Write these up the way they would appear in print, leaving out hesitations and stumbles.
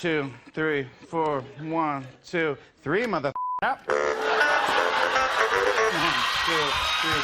2, 3, 4. 1, 2, 3, mother up. 1, 2, 3.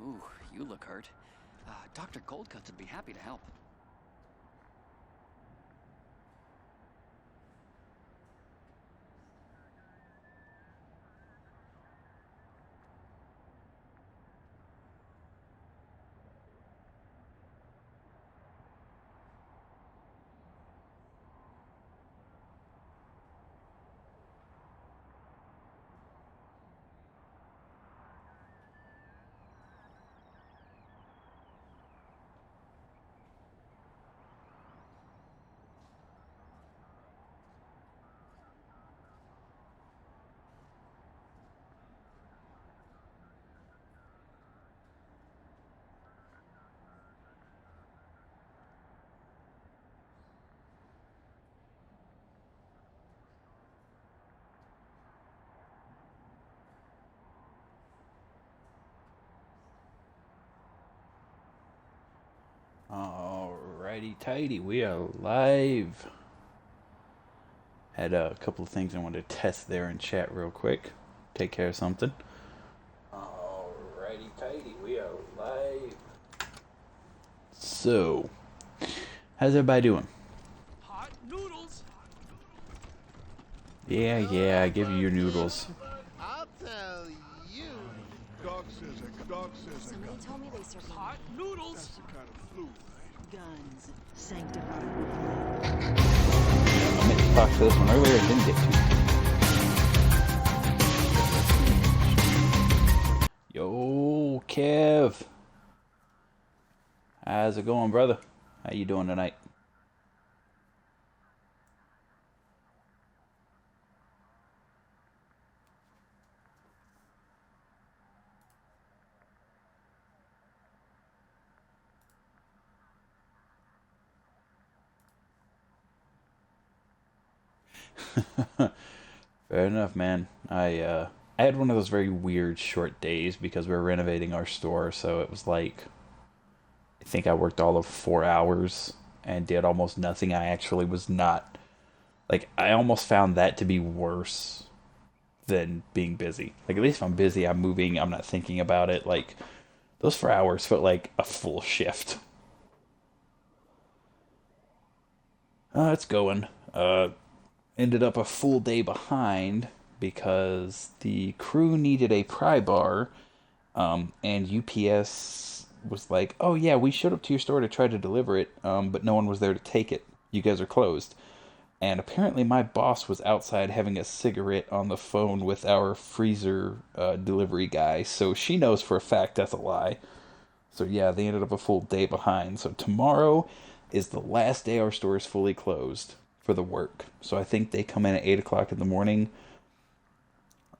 Ooh, you look hurt. Dr. Coldcuts would be happy to help. Alrighty tighty, we are live. Had a couple of things I wanted to test there in chat real quick. Take care of something. Alrighty tighty, we are live. So, how's everybody doing? Hot noodles! Yeah, I give you your noodles. I'll tell you. Dog scissor. Somebody told me they serve Hot noodles! That's the kind of flu. guns sanctified. I meant to talk to this one earlier and didn't get to. Yo, Kev. How's it going, brother? How you doing tonight? Fair enough, man. I had one of those very weird short days because we were renovating our store, so it was like I think I worked all of 4 hours and did almost nothing. I actually was not like I almost found that to be worse than being busy. Like at least if I'm busy, I'm moving, I'm not thinking about it. Like those 4 hours felt like a full shift. It's going. Ended up a full day behind because the crew needed a pry bar, and UPS was like, "Oh yeah, we showed up to your store to try to deliver it, but no one was there to take it. You guys are closed." And apparently, my boss was outside having a cigarette on the phone with our freezer delivery guy, so she knows for a fact that's a lie. So yeah, they ended up a full day behind. So tomorrow is the last day our store is fully closed for the work. So I think they come in at 8 o'clock in the morning.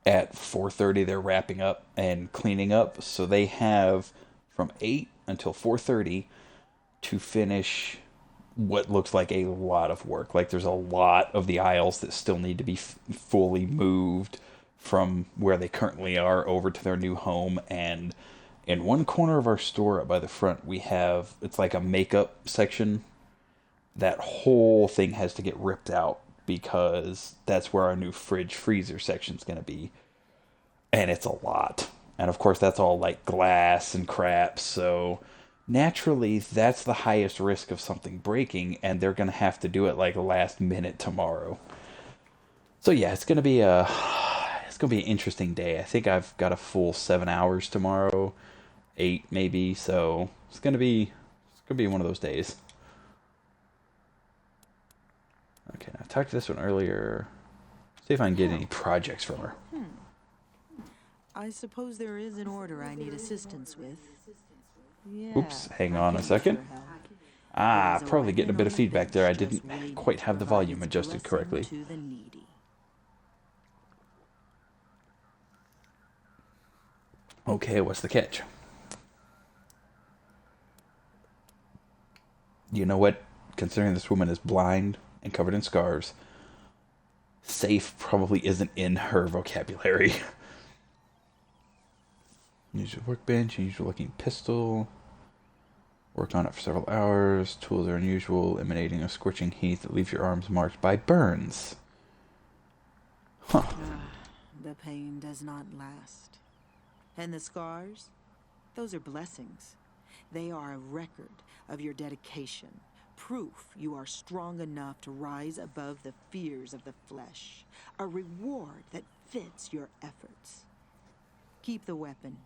At 4:30 they're wrapping up and cleaning up, so they have from 8 until 4:30 to finish what looks like a lot of work. Like there's a lot of the aisles that still need to be fully moved from where they currently are over to their new home. And in one corner of our store up by the front, we have it's like a makeup section. That whole thing has to get ripped out because that's where our new fridge freezer section is going to be. And it's a lot. And of course, that's all like glass and crap. So naturally, that's the highest risk of something breaking, and they're going to have to do it like last minute tomorrow. So yeah, it's going to be an interesting day. I think I've got a full 7 hours tomorrow, 8 maybe. So it's going to be one of those days. Okay, now I talked to this one earlier. See if I can get any projects from her. I suppose there is an order I need assistance with. Yeah, Oops, hang I on a can use second. your help. Ah, There's a probably getting a weapon bit on of the feedback there. I bench just didn't waiting quite to have the provide volume its adjusted blessing correctly. to the needy. Okay, what's the catch? You know what? Considering this woman is blind and covered in scars, safe probably isn't in her vocabulary. Use your workbench, unusual looking pistol. Work on it for several hours. Tools are unusual, emanating a scorching heat that leaves your arms marked by burns. Huh. The pain does not last. And the scars? Those are blessings. They are a record of your dedication, proof you are strong enough to rise above the fears of the flesh, a reward that fits your efforts. Keep the weapon,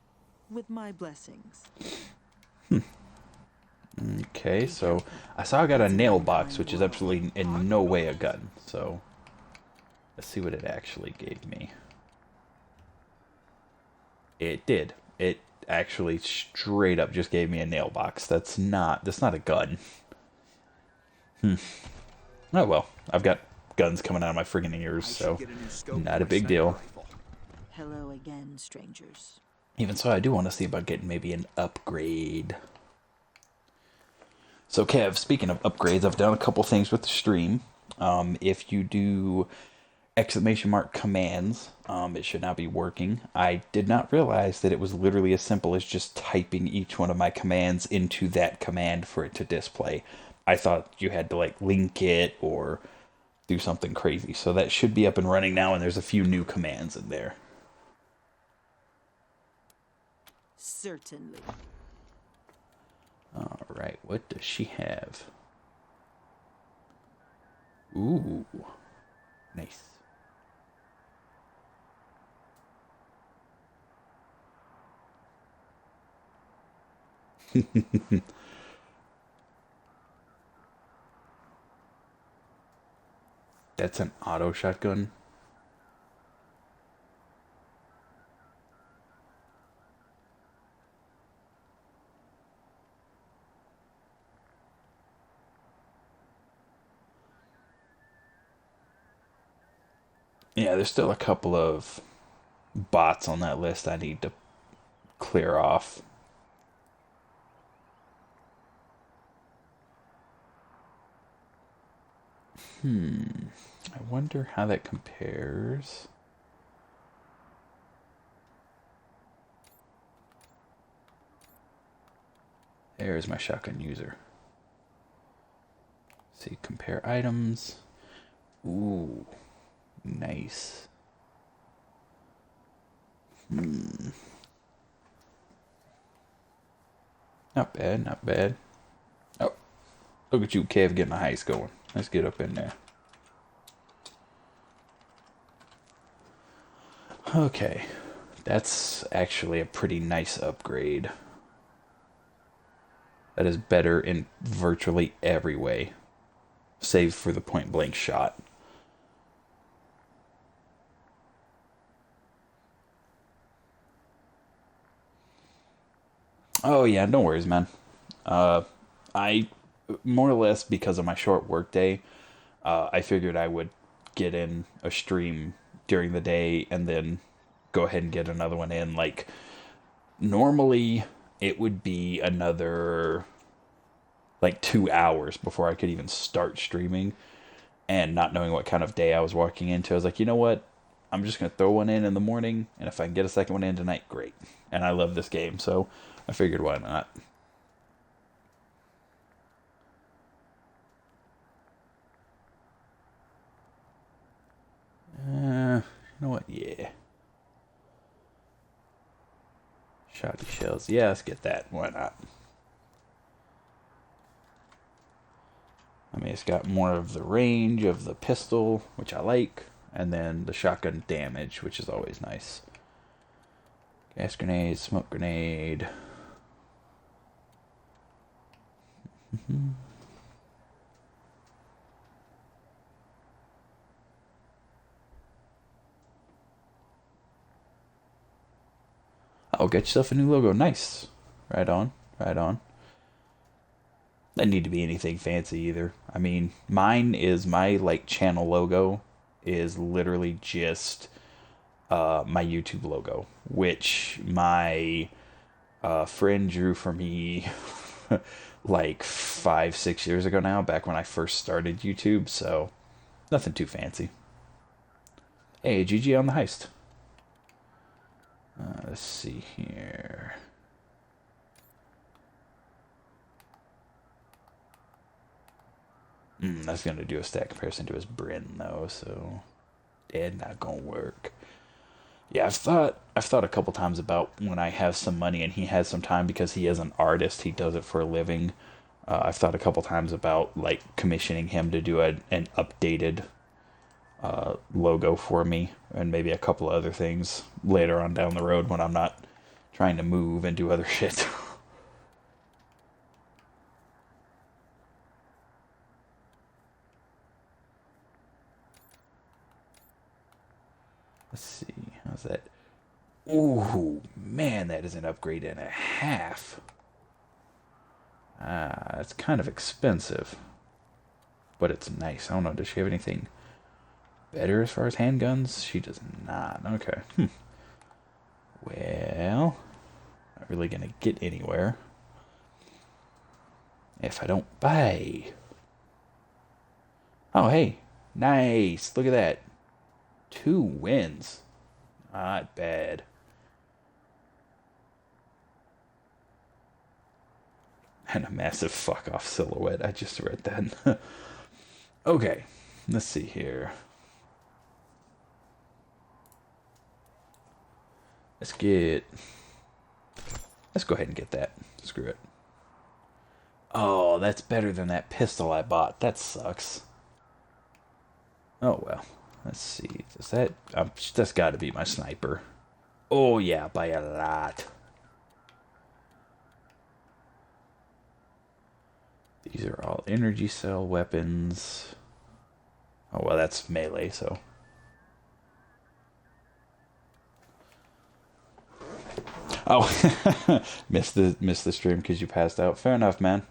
with my blessings. Okay, so I saw I got a nail box, which is absolutely in no way a gun. So let's see what it actually gave me. It did. It actually straight up just gave me a nail box. That's not a gun. Oh well, I've got guns coming out of my friggin' ears, so not a big deal. Hello again, strangers. Even so, I do want to see about getting maybe an upgrade. So Kev, speaking of upgrades, I've done a couple things with the stream. If you do exclamation mark commands, it should now be working. I did not realize that it was literally as simple as just typing each one of my commands into that command for it to display. I thought you had to like link it or do something crazy. So that should be up and running now, and there's a few new commands in there. Certainly. All right, what does she have? Ooh, nice. That's an auto shotgun. Yeah, there's still a couple of bots on that list I need to clear off. I wonder how that compares. There's my shotgun user. See, compare items. Ooh, nice. Not bad, not bad. Oh, look at you, Kev, getting the heist going. Let's get up in there. Okay, that's actually a pretty nice upgrade. That is better in virtually every way, save for the point blank shot. Oh yeah, no worries, man. I more or less because of my short work day, I figured I would get in a stream during the day and then go ahead and get another one in. Like, normally it would be another like 2 hours before I could even start streaming. And not knowing what kind of day I was walking into, I was like, you know what? I'm just going to throw one in the morning. And if I can get a second one in tonight, great. And I love this game. So I figured, why not? You know what? Yeah. Shotty shells. Yeah, let's get that. Why not? I mean, it's got more of the range of the pistol, which I like, and then the shotgun damage, which is always nice. Gas grenade, smoke grenade. Oh, get yourself a new logo. Nice. Right on. Right on. Doesn't need to be anything fancy either. I mean, mine is my like channel logo is literally just my YouTube logo, which my friend drew for me like 5, 6 years ago now, back when I first started YouTube. So nothing too fancy. Hey, GG on the heist. Let's see here. That's gonna do a stat comparison to his Bryn though, so yeah, not gonna work. Yeah, I've thought a couple times about when I have some money and he has some time because he is an artist, he does it for a living. I've thought a couple times about like commissioning him to do an updated logo for me and maybe a couple other things later on down the road when I'm not trying to move and do other shit. Let's see, how's that? Ooh, man, that is an upgrade and a half. It's kind of expensive, but it's nice. I don't know, does she have anything better as far as handguns? She does not. Okay. Well, not really gonna get anywhere if I don't buy. Oh, hey. Nice. Look at that. 2 wins. Not bad. And a massive fuck off silhouette. I just read that. Okay. Let's see here. Let's go ahead and get that. Screw it. Oh, that's better than that pistol I bought. That sucks. Oh well. Let's see. Does that? That's got to be my sniper. Oh yeah, by a lot. These are all energy cell weapons. Oh well, that's melee, so. Oh, missed the stream because you passed out. Fair enough, man.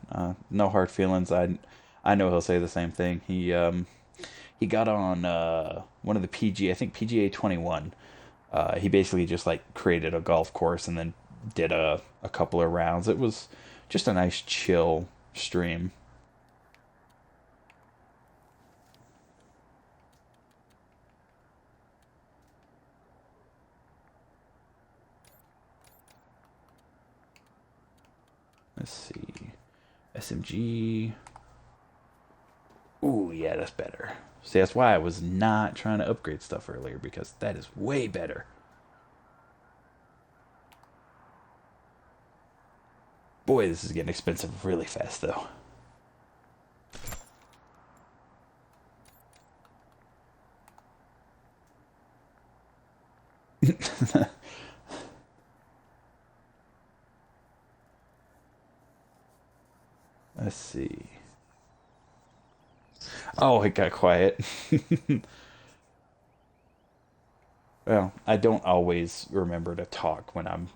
No hard feelings. I know he'll say the same thing. He got on one of the PG, I think PGA 21. He basically just like created a golf course and then did a couple of rounds. It was just a nice chill stream. Let's see. SMG. Ooh, yeah, that's better. See, that's why I was not trying to upgrade stuff earlier, because that is way better. Boy, this is getting expensive really fast, though. Let's see. Oh, it got quiet. Well, I don't always remember to talk when I'm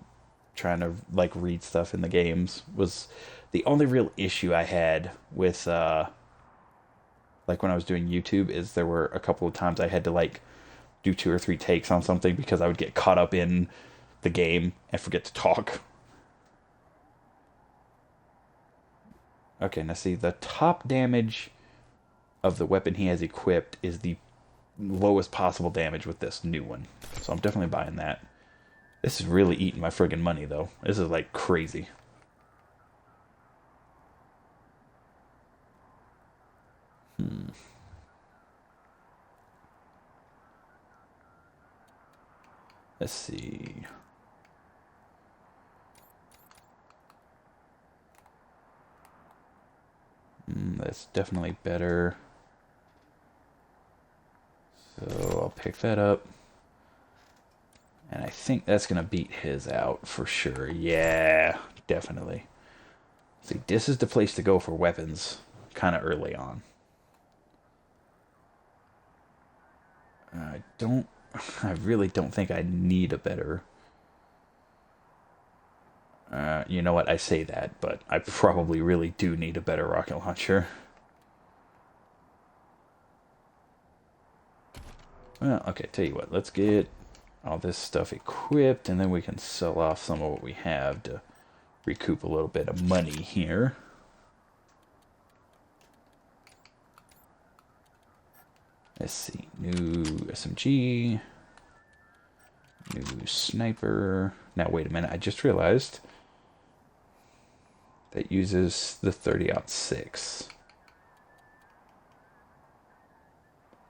trying to like read stuff in the games. Was the only real issue I had with like when I was doing YouTube is there were a couple of times I had to like do 2 or 3 takes on something because I would get caught up in the game and forget to talk. Okay, now see, the top damage of the weapon he has equipped is the lowest possible damage with this new one. So I'm definitely buying that. This is really eating my friggin' money, though. This is, like, crazy. Let's see. That's definitely better. So I'll pick that up. And I think that's going to beat his out for sure. Yeah, definitely. See, this is the place to go for weapons kind of early on. I really don't think I need a better... you know what, I say that, but I probably really do need a better rocket launcher. Well, okay, tell you what, let's get all this stuff equipped, and then we can sell off some of what we have to recoup a little bit of money here. Let's see, new SMG, new sniper. Now, wait a minute, I just realized that uses the 30-06.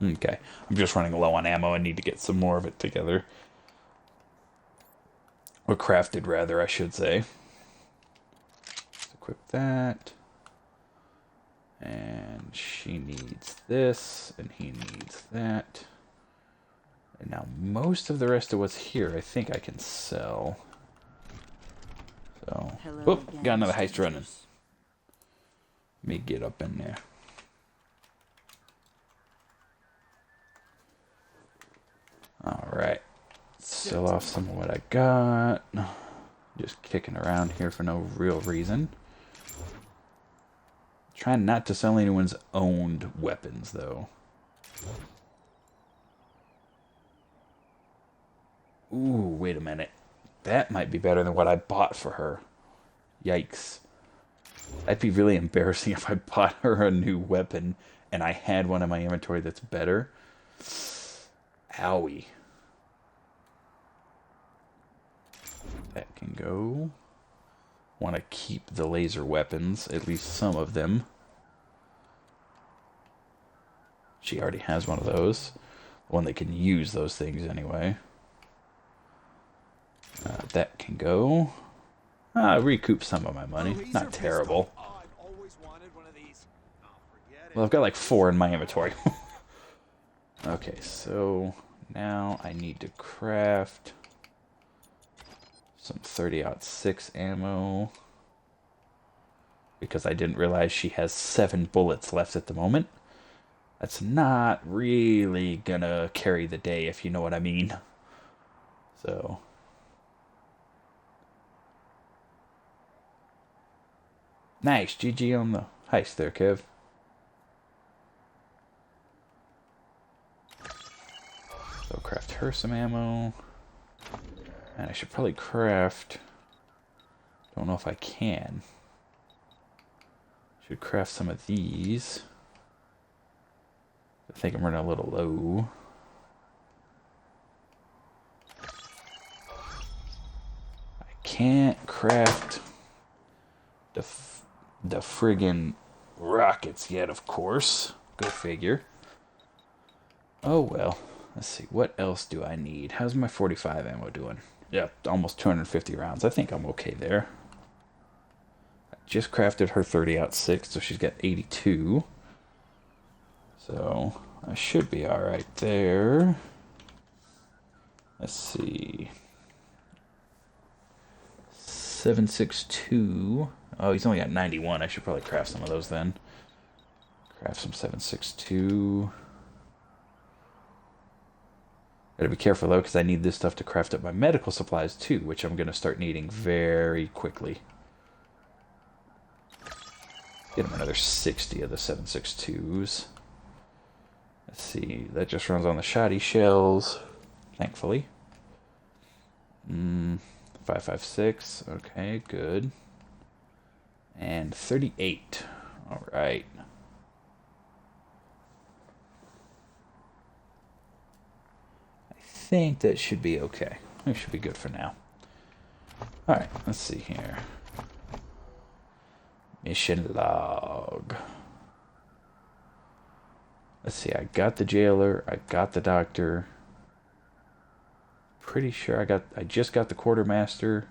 Okay, I'm just running low on ammo. I need to get some more of it together. Or crafted, rather, I should say. Let's equip that. And she needs this, and he needs that. And now most of the rest of what's here, I think I can sell. So, whoop, got another heist running. Let me get up in there. Alright, sell off some of what I got. Just kicking around here for no real reason. Trying not to sell anyone's owned weapons, though. Ooh, wait a minute. That might be better than what I bought for her. Yikes. That'd be really embarrassing if I bought her a new weapon and I had one in my inventory that's better. Owie. That can go. Want to keep the laser weapons, at least some of them. She already has one of those. One that can use those things anyway. That can go. Recoup some of my money. Not terrible. Well, I've got like 4 in my inventory. Okay, so now I need to craft some 30-06 ammo. Because I didn't realize she has 7 bullets left at the moment. That's not really gonna carry the day, if you know what I mean. So... nice, GG on the heist there, Kev. So craft her some ammo. And I should probably craft... don't know if I can. Should craft some of these. I think I'm running a little low. I can't craft the friggin' rockets yet, of course. Go figure. Oh well. Let's see. What else do I need? How's my 45 ammo doing? Yeah, almost 250 rounds. I think I'm okay there. I just crafted her 30-06, so she's got 82. So I should be alright there. Let's see. 7.62. Oh, he's only got 91. I should probably craft some of those then. Craft some 7.62. Gotta be careful though, because I need this stuff to craft up my medical supplies too, which I'm gonna start needing very quickly. Get him another 60 of the 7.62s. Let's see, that just runs on the shoddy shells, thankfully. 556, okay, good. And 38, alright. I think that should be okay. It should be good for now. Alright, let's see here. Mission log. Let's see, I got the jailer, I got the doctor. Pretty sure I just got the quartermaster.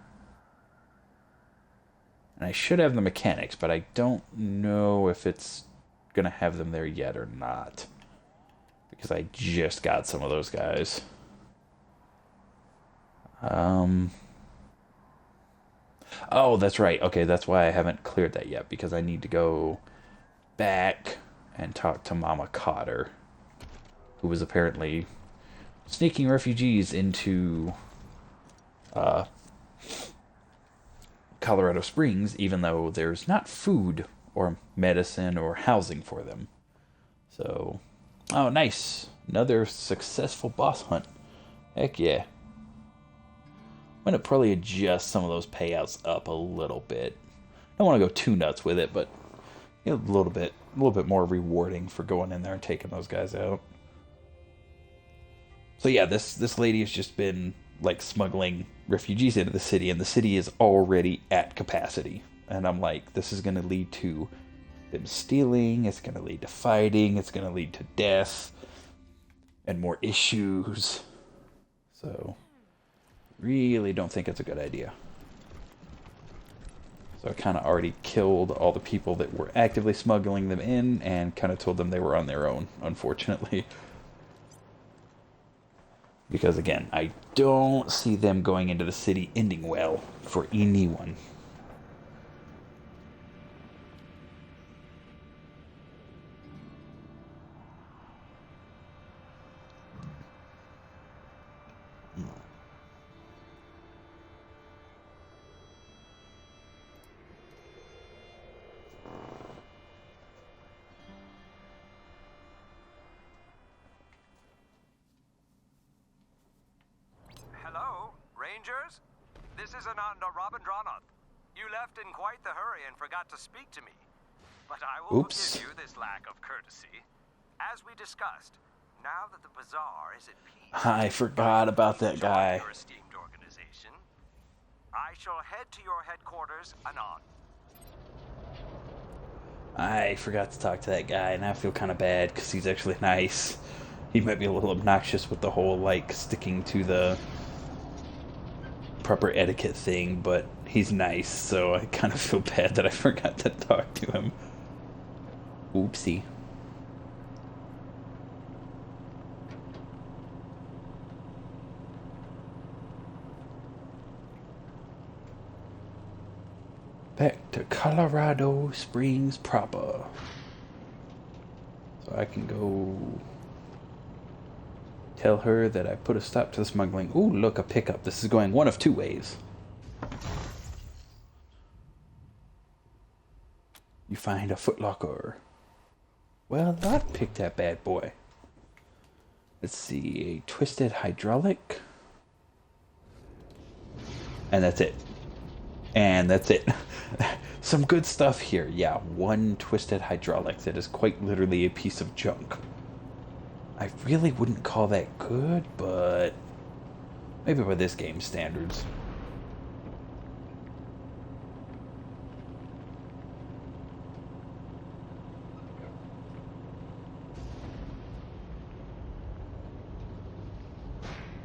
And I should have the mechanics, but I don't know if it's gonna have them there yet or not. Because I just got some of those guys. Oh, that's right. Okay, that's why I haven't cleared that yet, because I need to go back and talk to Mama Cotter, who was apparently sneaking refugees into Colorado Springs, even though there's not food or medicine or housing for them. So, oh, nice. Another successful boss hunt. Heck yeah. I'm going to probably adjust some of those payouts up a little bit. I don't want to go too nuts with it, but a little bit more rewarding for going in there and taking those guys out. So yeah, this lady has just been like smuggling refugees into the city, and the city is already at capacity. And I'm like, this is going to lead to them stealing, it's going to lead to fighting, it's going to lead to death, and more issues. So, really don't think it's a good idea. So I kind of already killed all the people that were actively smuggling them in, and kind of told them they were on their own, unfortunately. Because again, I don't see them going into the city ending well for anyone. Hello, Rangers? This is Ananda Rabindranath. You left in quite the hurry and forgot to speak to me. But I will Oops. forgive you this lack of courtesy. As we discussed, now that the bazaar is at peace, I forgot about that guy. your esteemed organization, I shall head to your headquarters anon. I forgot to talk to that guy, and I feel kind of bad because he's actually nice. He might be a little obnoxious with the whole, like, sticking to the proper etiquette thing, but he's nice, so I kind of feel bad that I forgot to talk to him. Oopsie. Back to Colorado Springs proper. So I can go tell her that I put a stop to the smuggling. Ooh, look, a pickup. This is going one of two ways. You find a footlocker. Well, that picked that bad boy. Let's see, a twisted hydraulic. And that's it. And that's it. Some good stuff here. Yeah, one twisted hydraulic that is quite literally a piece of junk. I really wouldn't call that good, but maybe by this game's standards.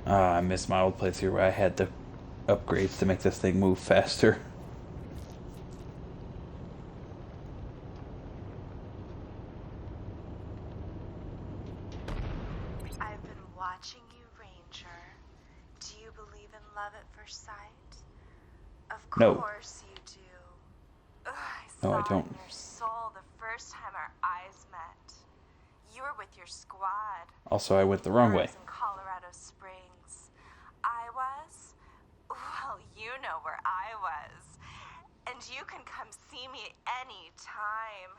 I miss my old playthrough where I had the upgrades to make this thing move faster. I've been watching you, Ranger. Do you believe in love at first sight? Of No. course you do. Ugh, No, I saw don't. in your soul the first time our eyes met. You were with your squad. Also, I went the wrong I way. was in Colorado Springs. I was? Well, you know where I was. And you can come see me any time.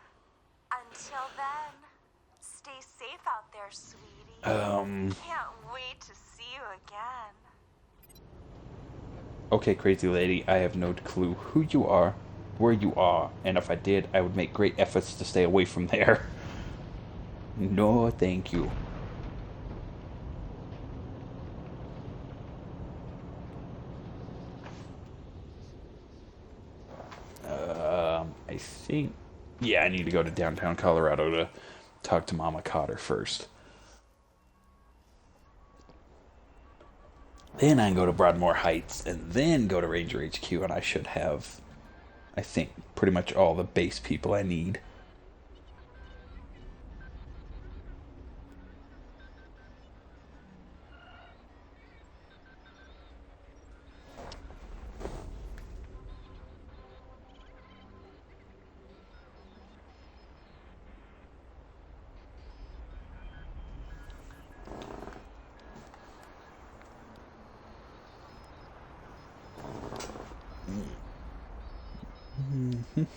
Until then, stay safe out there, sweetie. Can't wait to see you again. Okay, crazy lady, I have no clue who you are, where you are, and if I did, I would make great efforts to stay away from there. No, thank you. I think... Yeah, I need to go to downtown Colorado to talk to Mama Cotter first. Then I can go to Broadmoor Heights, and then go to Ranger HQ, and I should have, I think, pretty much all the base people I need.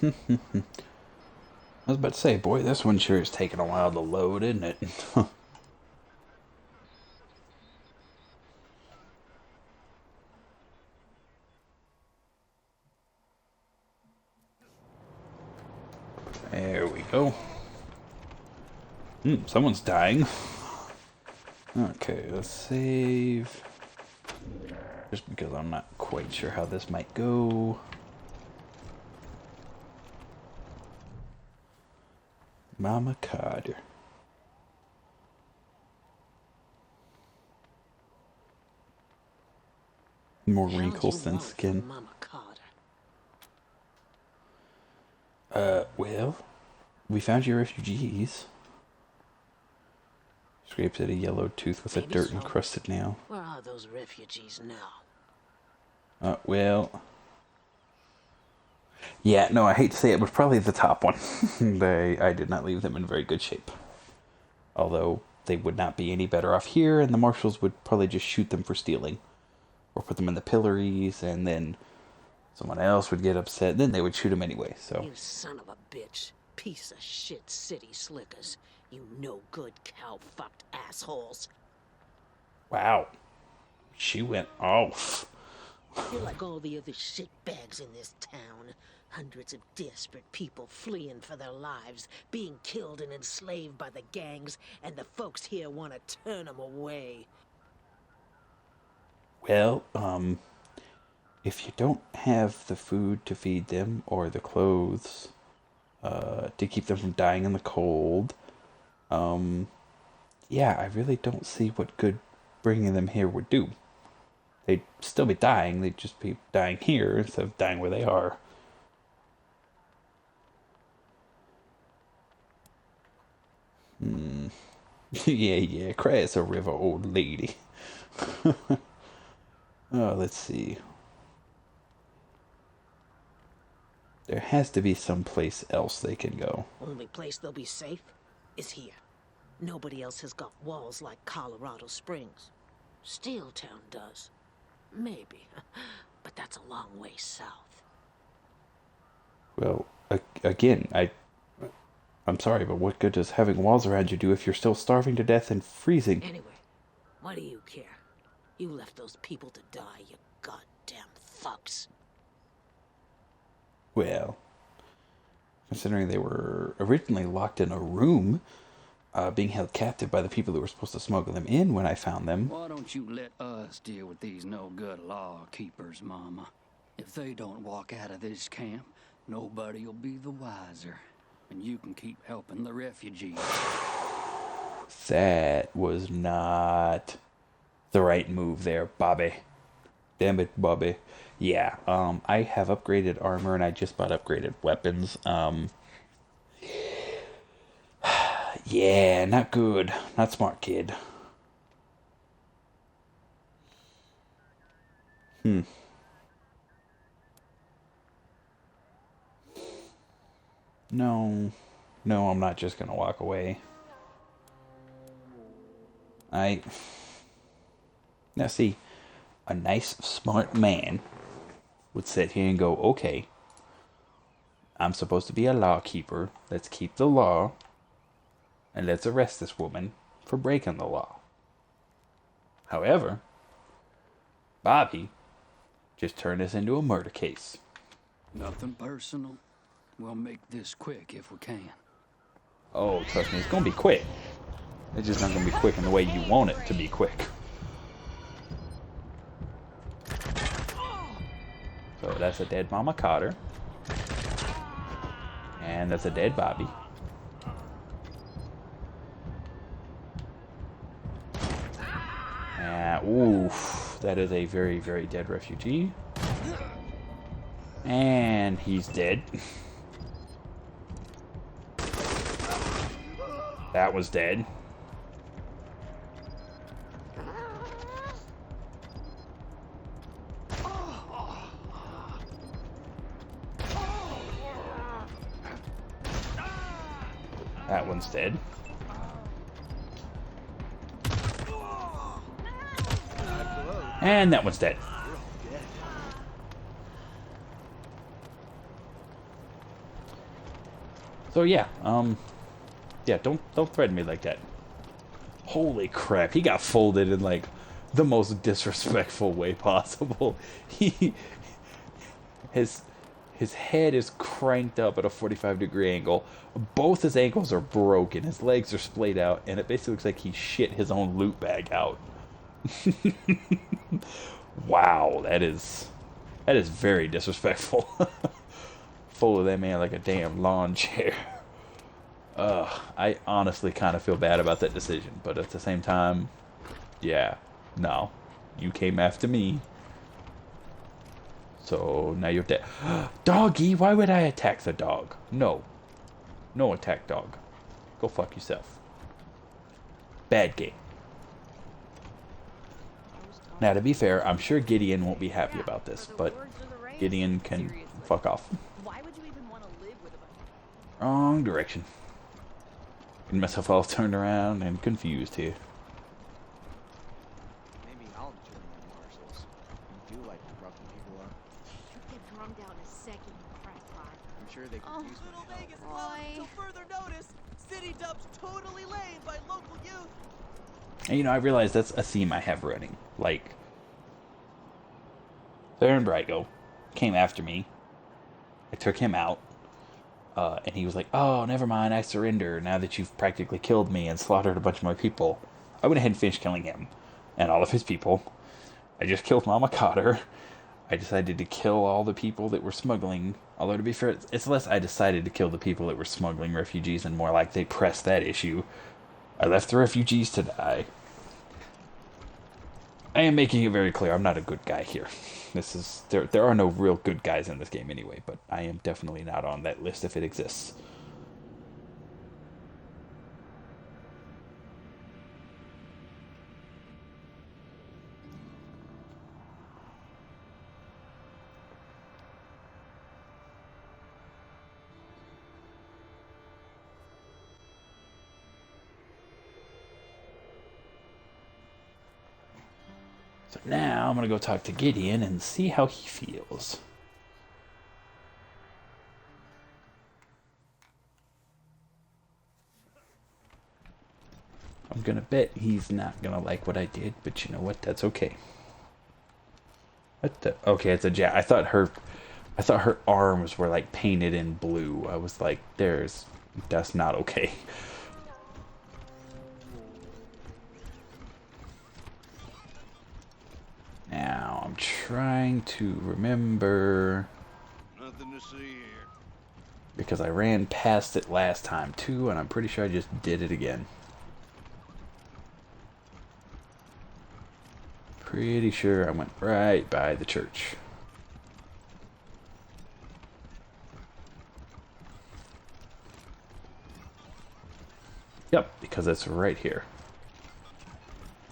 I was about to say, boy, this one sure is taking a while to load, isn't it? There we go. Someone's dying. Okay, let's save. Just because I'm not quite sure how this might go. Mama Carter. More wrinkles than skin. Mama Carter. Well, we found your refugees. Scrapes at a yellow tooth with a Maybe dirt so. encrusted nail. Where are those refugees now? Well... Yeah, no, I hate to say it, but probably the top one. I did not leave them in very good shape. Although, they would not be any better off here, and the marshals would probably just shoot them for stealing. Or put them in the pillories, and then someone else would get upset, then they would shoot them anyway, so... You son of a bitch. Piece of shit city slickers. You no good cow-fucked assholes. Wow. She went off. You're like all the other shitbags in this town. Hundreds of desperate people fleeing for their lives, being killed and enslaved by the gangs, and the folks here want to turn them away. Well, if you don't have the food to feed them, or the clothes, to keep them from dying in the cold, yeah, I really don't see what good bringing them here would do. They'd still be dying, they'd just be dying here instead of dying where they are. Yeah, cry us a river, old lady. Oh, let's see. There has to be some place else they can go. Only place they'll be safe is here. Nobody else has got walls like Colorado Springs. Steeltown does. Maybe. But that's a long way south. Well, again, I'm sorry, but what good does having walls around you do if you're still starving to death and freezing? Anyway, what do you care? You left those people to die, you goddamn fucks. Well, considering they were originally locked in a room, being held captive by the people who were supposed to smuggle them in when I found them. Why don't you let us deal with these no-good law keepers, Mama? If they don't walk out of this camp, nobody'll be the wiser. And you can keep helping the refugees. That was not the right move there, Bobby. Damn it, Bobby. Yeah, I have upgraded armor and I just bought upgraded weapons. Yeah, not good. Not smart, kid. No, I'm not just gonna walk away. Now see, a nice, smart man would sit here and go, okay, I'm supposed to be a law keeper. Let's keep the law. and let's arrest this woman for breaking the law. However, Bobby just turned this into a murder case. Nothing personal. We'll make this quick if we can. Oh, trust me, it's gonna be quick. It's just not gonna be quick in the way you want it to be quick. So that's a dead Mama Cotter. And that's a dead Bobby. And, oof, that is a very, very dead refugee. And he's dead. That was dead. That one's dead. And that one's dead. So yeah, yeah, don't threaten me like that. Holy crap, he got folded in like the most disrespectful way possible. His head is cranked up at a 45-degree angle. Both his ankles are broken. His legs are splayed out, and it basically looks like he shit his own loot bag out. Wow, that is very disrespectful. Folded that man like a damn lawn chair. I honestly kind of feel bad about that decision, but at the same time, yeah, no, you came after me. So now you're dead. Doggy, why would I attack the dog? No. No attack dog. Go fuck yourself. Bad game. Now, to be fair, I'm sure Gideon won't be happy about this, but Gideon can fuck off. Why would you even want to live with a bunch of... Wrong direction. Getting myself all turned around and confused here. Maybe I'll join the marshals. You do like roughing people up. Get drummed out in a second, you crackpot. I'm sure they could use my Little help. Vegas closed until further notice. City dumps totally lame by local youth. And you know, I realize that's a theme I have running. Like, Theron Brigo came after me. I took him out. And he was like, oh, never mind, I surrender now that you've practically killed me and slaughtered a bunch of my people. I went ahead and finished killing him and all of his people. I just killed Mama Cotter. I decided to kill all the people that were smuggling. Although, to be fair, it's less I decided to kill the people that were smuggling refugees and more like they pressed that issue. I left the refugees to die. I am making it very clear I'm not a good guy here. This is there are no real good guys in this game anyway, but I am definitely not on that list if it exists. So now I'm going to go talk to Gideon and see how he feels. I'm going to bet he's not going to like what I did, but you know what? That's okay. What the? Okay, it's a jack. I thought her arms were like painted in blue. I was like, that's not okay. Now, I'm trying to remember... Nothing to see here. Because I ran past it last time, too, and I'm pretty sure I just did it again. Pretty sure I went right by the church. Yep, because it's right here.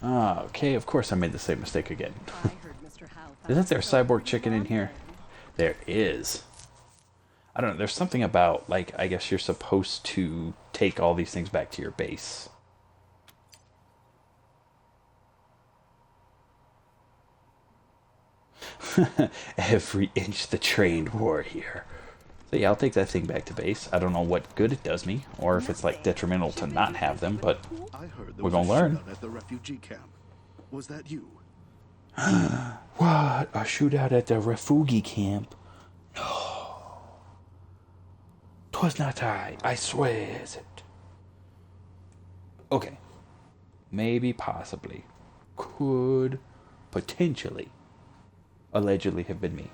Okay, of course I made the same mistake again. Isn't there a cyborg chicken in here? There is. I don't know, there's something about, like, I guess you're supposed to take all these things back to your base. Every inch the trained warrior. So yeah, I'll take that thing back to base. I don't know what good it does me, or if it's like detrimental to not have them, but I heard there we're was gonna a learn. shootout at the refugee camp. Was that you? What? A shootout at the refugee camp? 'Twas not I swears it. Okay. Maybe, possibly. Could potentially, allegedly have been me.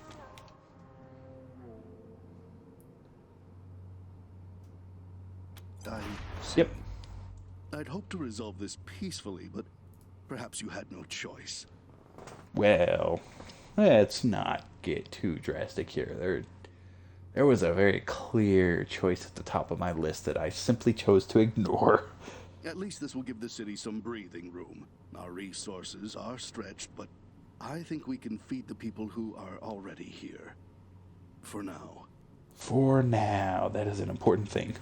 I see. Yep. I'd hoped to resolve this peacefully, but perhaps you had no choice. Well, let's not get too drastic here. There was a very clear choice at the top of my list that I simply chose to ignore. At least this will give the city some breathing room. Our resources are stretched, but I think we can feed the people who are already here. For now. For now, that is an important thing.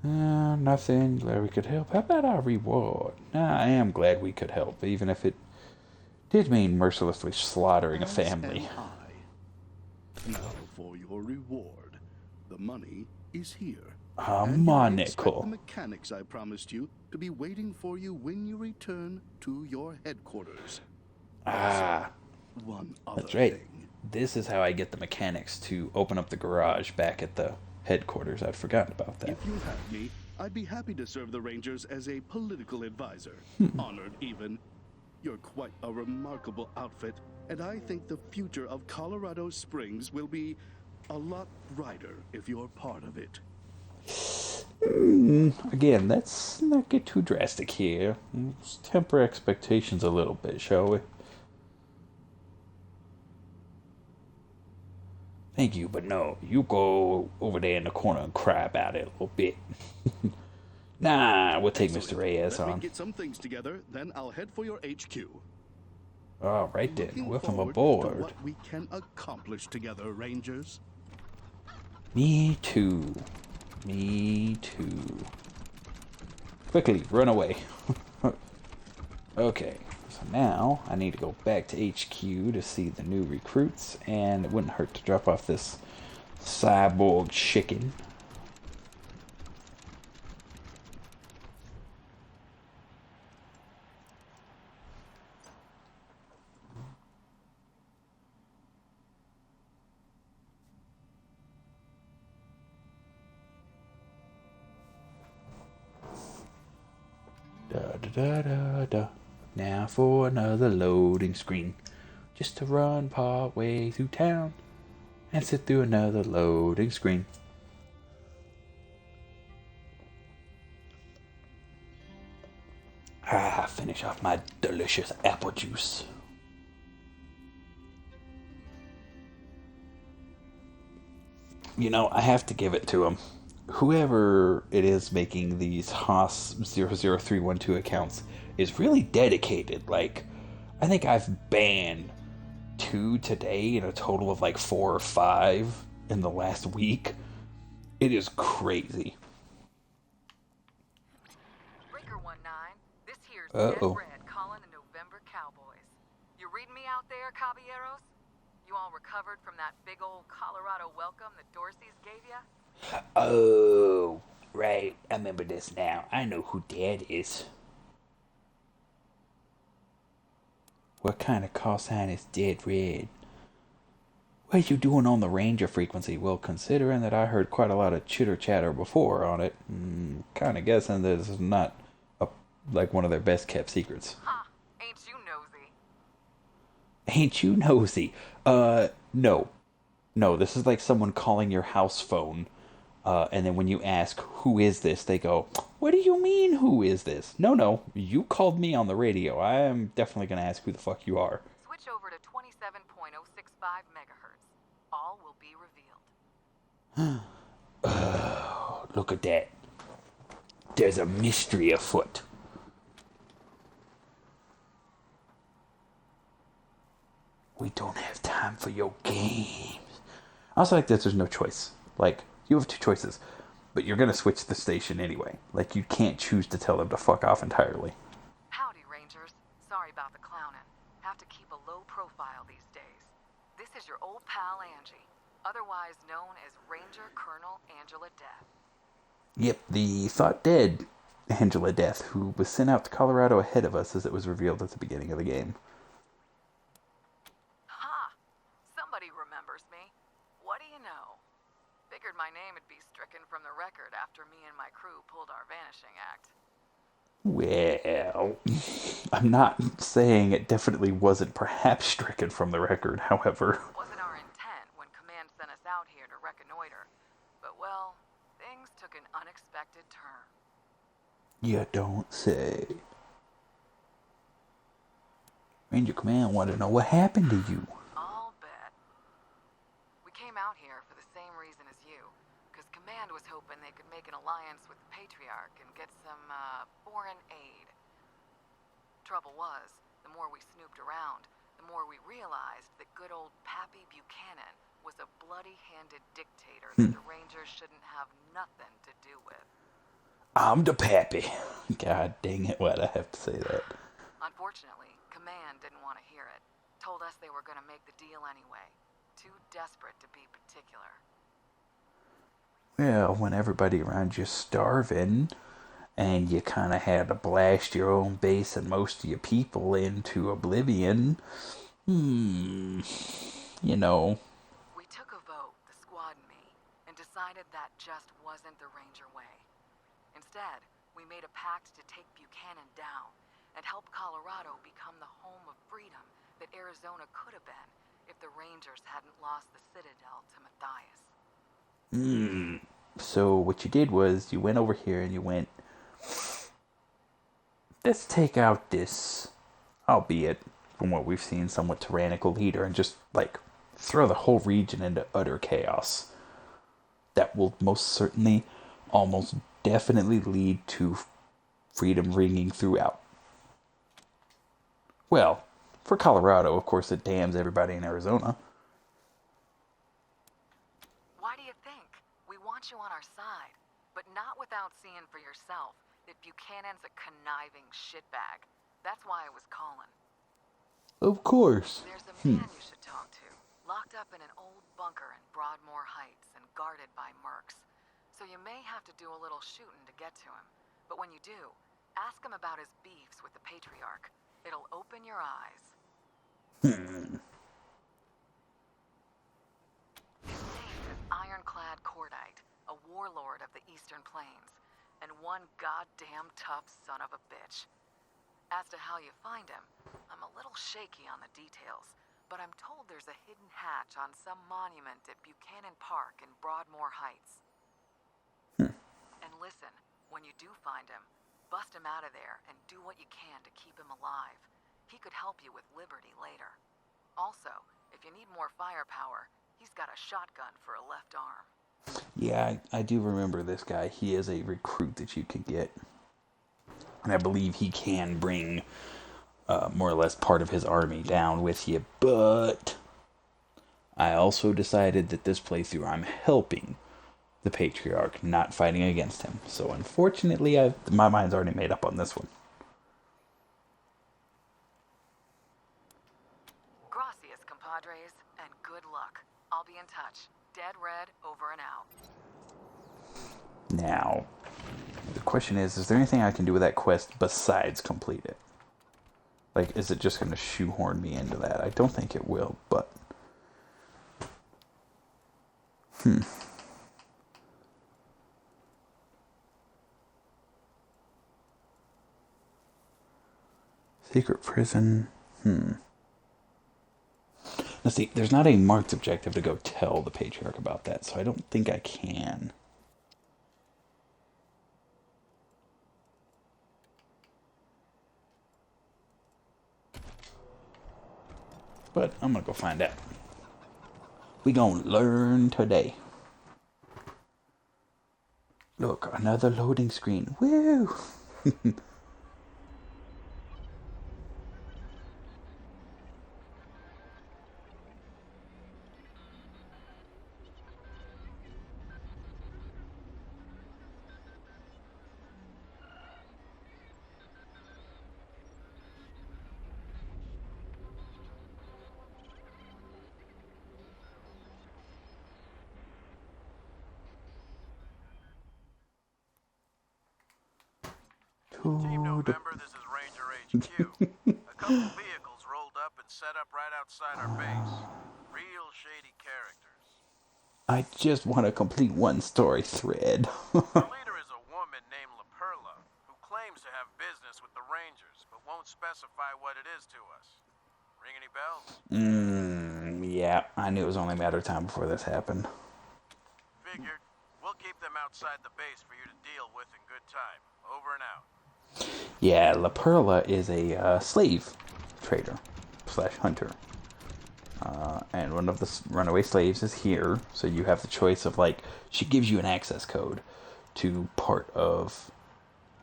Nothing. Glad we could help. How about our reward? I am glad we could help, even if it did mean mercilessly slaughtering a family. Now for your reward. The money is here. A And you may expect monocle. the mechanics I promised you to be waiting for you when you return to your headquarters. Ah, One other that's right. thing. This is how I get the mechanics to open up the garage back at the headquarters. I'd forgotten about that. If you had me, I'd be happy to serve the Rangers as a political advisor. Honored even. You're quite a remarkable outfit, and I think the future of Colorado Springs will be a lot brighter if you're part of it. Again, let's not get too drastic here. Let's temper expectations a little bit, shall we? Thank you, but no. You go over there in the corner and cry about it a little bit. Nah, we'll take Mr. Reyes Let me on. get some things together, then I'll head for your HQ. All right then, Looking welcome forward aboard. to what we can accomplish together, Rangers. Me too. Me too. Quickly, run away. Okay, so now I need to go back to HQ to see the new recruits, and it wouldn't hurt to drop off this cyborg chicken. Da da da da da. Now for another loading screen. Just to run part way through town and sit through another loading screen. Finish off my delicious apple juice. You know, I have to give it to him. Whoever it is making these Haas00312 accounts is really dedicated. Like, I think I've banned 2 today and a total of like 4 or 5 in the last week. It is crazy. Breaker 19, this here's Uh-oh. Dead Red calling the November Cowboys. You reading me out there, caballeros? You all recovered from that big old Colorado welcome the Dorseys gave ya? Oh, right. I remember this now. I know who Dad is. What kind of call sign is Dead Red? What are you doing on the Ranger frequency? Well, considering that I heard quite a lot of chitter chatter before on it, kind of guessing that this is not like one of their best kept secrets. Ha! Ain't you nosy? Ain't you nosy? No. No, this is like someone calling your house phone. And then when you ask, who is this? They go, what do you mean, who is this? No, you called me on the radio. I am definitely going to ask who the fuck you are. Switch over to 27.065 megahertz. All will be revealed. Oh, look at that. There's a mystery afoot. We don't have time for your games. I also like that there's no choice. Like, you have 2 choices, but you're gonna switch the station anyway. Like, you can't choose to tell them to fuck off entirely. Howdy, Rangers. Sorry about the clowning. Have to keep a low profile these days. This is your old pal Angie. otherwise known as Ranger Colonel Angela Death. Yep, the thought dead Angela Death, who was sent out to Colorado ahead of us as it was revealed at the beginning of the game. Ha! Somebody remembers me. What do you know? Figured my name would be stricken from the record after me and my crew pulled our vanishing act. Well, I'm not saying it definitely wasn't perhaps stricken from the record, however. Wasn't our intent when Command sent us out here to reconnoiter. But, well, things took an unexpected turn. You don't say. Ranger Command wanted to know what happened to you. I'll bet. We came out here for the same reason as you, because Command was hoping they could make an alliance with the Patriarch and get some, foreign aid. Trouble was, the more we snooped around, the more we realized that good old Pappy Buchanan was a bloody-handed dictator that the Rangers shouldn't have nothing to do with. I'm the Pappy. God dang it, why'd I have to say that? Unfortunately, Command didn't want to hear it. Told us they were going to make the deal anyway. Too desperate to be particular. Well, when everybody around you's starving, and you kind of had to blast your own base and most of your people into oblivion, you know. We took a vote, the squad and me, and decided that just wasn't the Ranger way. Instead, we made a pact to take Buchanan down and help Colorado become the home of freedom that Arizona could have been if the Rangers hadn't lost the Citadel to Matthias. So what you did was you went over here and you went, let's take out this, albeit from what we've seen, somewhat tyrannical leader and just like throw the whole region into utter chaos. That will most certainly, almost definitely lead to freedom ringing throughout. Well, for Colorado, of course, it damns everybody in Arizona. Why do you think? We want you on our side, but not without seeing for yourself that Buchanan's a conniving shitbag. That's why I was calling. Of course. There's a man you should talk to, locked up in an old bunker in Broadmoor Heights and guarded by mercs. So you may have to do a little shooting to get to him. But when you do, ask him about his beefs with the Patriarch. It'll open your eyes. His name is Ironclad Cordite, a warlord of the Eastern Plains, and one goddamn tough son of a bitch. As to how you find him, I'm a little shaky on the details, but I'm told there's a hidden hatch on some monument at Buchanan Park in Broadmoor Heights. And listen, when you do find him, bust him out of there and do what you can to keep him alive. He could help you with Liberty later. Also, if you need more firepower, he's got a shotgun for a left arm. Yeah, I do remember this guy. He is a recruit that you can get. And I believe he can bring more or less part of his army down with you. But I also decided that this playthrough I'm helping the Patriarch, not fighting against him. So unfortunately, my mind's already made up on this one. Gracias, compadres, and good luck. I'll be in touch. Dead Red, over and out. Now, the question is there anything I can do with that quest besides complete it? Like, is it just going to shoehorn me into that? I don't think it will, but... Secret prison. Now see, there's not a marked objective to go tell the Patriarch about that, so I don't think I can. But I'm gonna go find out. We gonna learn today. Look, another loading screen. Woo! Team code. November, this is Ranger HQ. A couple vehicles rolled up and set up right outside our base. Real shady characters. I just want to complete one story thread. Our leader is a woman named La Perla, who claims to have business with the Rangers, but won't specify what it is to us. Ring any bells? Yeah, I knew it was only a matter of time before this happened. Figured. We'll keep them outside the base for you to deal with in good time. Over and out. Yeah, La Perla is a slave trader slash hunter. And one of the runaway slaves is here, so you have the choice of, like, she gives you an access code to part of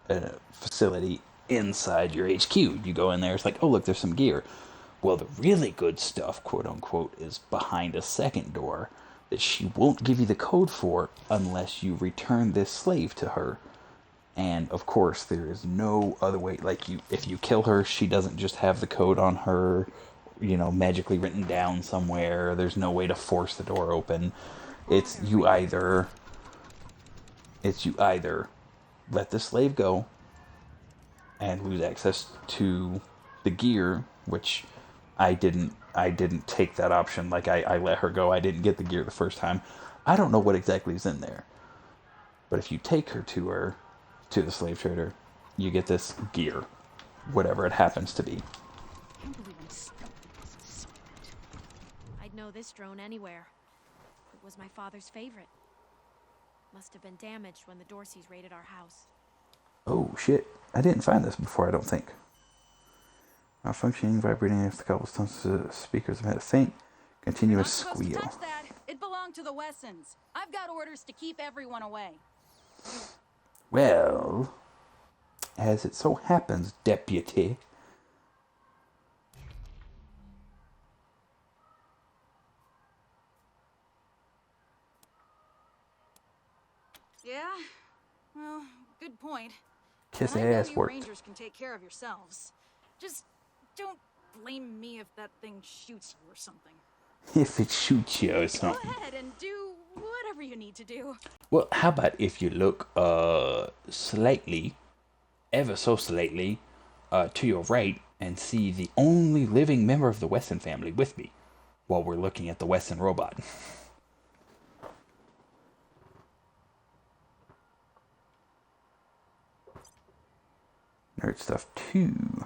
a facility inside your HQ. You go in there, it's like, oh, look, there's some gear. Well, the really good stuff, quote unquote, is behind a second door that she won't give you the code for unless you return this slave to her. And of course, there is no other way. Like, if you kill her, she doesn't just have the code on her, magically written down somewhere. There's no way to force the door open. It's you either let the slave go and lose access to the gear, which I didn't take that option. Like, I let her go. I didn't get the gear the first time. I don't know what exactly is in there. But if you take her to the slave trader, you get this gear, whatever it happens to be. I can't believe I'm stuck with this spirit. I'd know this drone anywhere. It was my father's favorite. Must have been damaged when the Dorseys raided our house. Oh shit! I didn't find this before. I don't think. Malfunctioning, vibrating if the cobblestones speakers have had a faint, continuous squeal. Touch that. It belonged to the Wessons. I've got orders to keep everyone away. Well, as it so happens, deputy. Yeah? Well, good point. Kiss And I know ass you worked. Rangers can take care of yourselves. Just don't blame me if that thing shoots you or something. If it shoots you or Go something. ahead and do whatever you need to do. Well, how about if you look slightly, ever so slightly, to your right and see the only living member of the Wesson family with me while we're looking at the Wesson robot. Nerd stuff 2.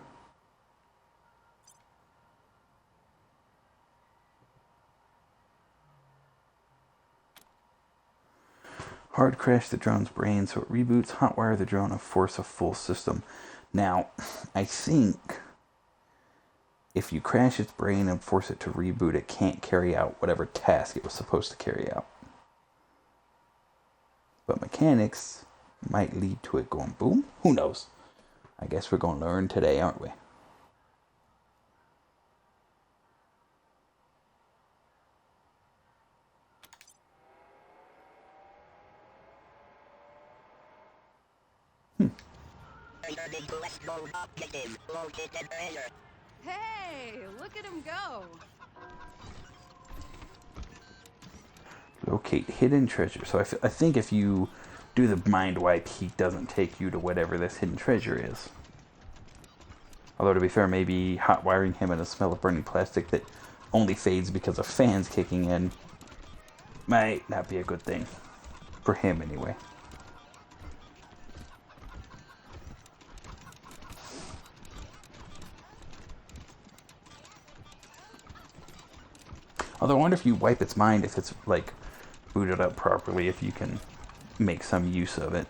Hard crash the drone's brain so it reboots. Hotwire the drone and force a full system. Now, I think if you crash its brain and force it to reboot, it can't carry out whatever task it was supposed to carry out. But mechanics might lead to it going boom. Who knows? I guess we're going to learn today, aren't we? Hey, look at him go. Locate hidden treasure. So I think if you do the mind wipe, he doesn't take you to whatever this hidden treasure is. Although, to be fair, maybe hot wiring him in a smell of burning plastic that only fades because of fans kicking in might not be a good thing. For him, anyway. Although I wonder if you wipe its mind, if it's, like, booted up properly, if you can make some use of it.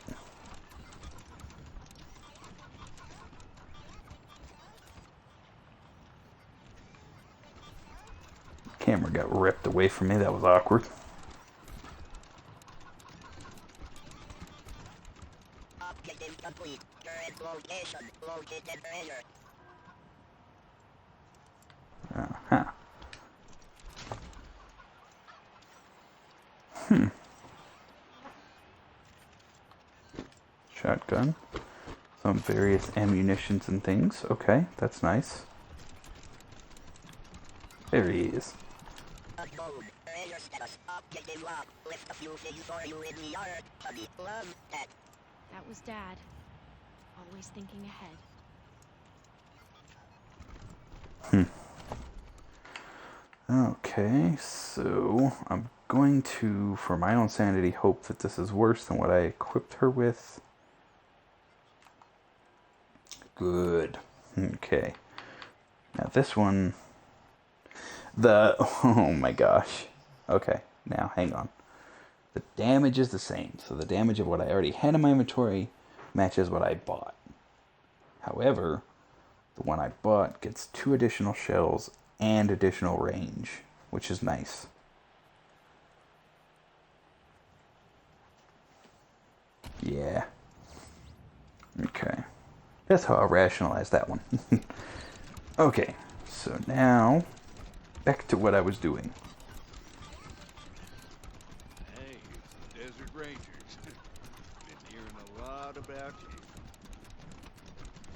Camera got ripped away from me. That was awkward. Objective complete. Current location. Located treasure. Uh-huh. Shotgun. Some various ammunitions and things. Okay, that's nice. There he is. That was Dad. Always thinking ahead. Okay, so I'm going to, for my own sanity, hope that this is worse than what I equipped her with. Good. Okay. Now this one, oh my gosh. Okay, now hang on. The damage is the same, so the damage of what I already had in my inventory matches what I bought. However, the one I bought gets 2 additional shells and additional range, which is nice. Yeah. Okay. That's how I rationalize that one. Okay, so now back to what I was doing. Hey, it's the Desert Rangers. Been hearing a lot about you.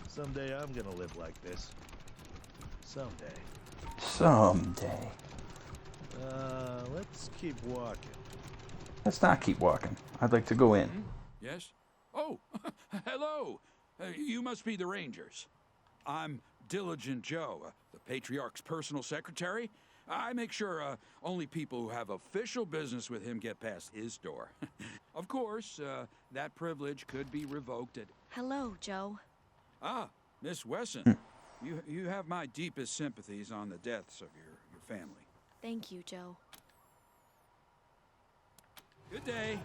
Someday I'm gonna live like this. Someday. Someday. Let's keep walking. Let's not keep walking. I'd like to go in. Yes? Oh, hello. You must be the Rangers. I'm Diligent Joe, the Patriarch's personal secretary. I make sure only people who have official business with him get past his door. Of course, that privilege could be revoked at... Hello, Joe. Ah, Miss Wesson. You have my deepest sympathies on the deaths of your family. Thank you, Joe. Good day.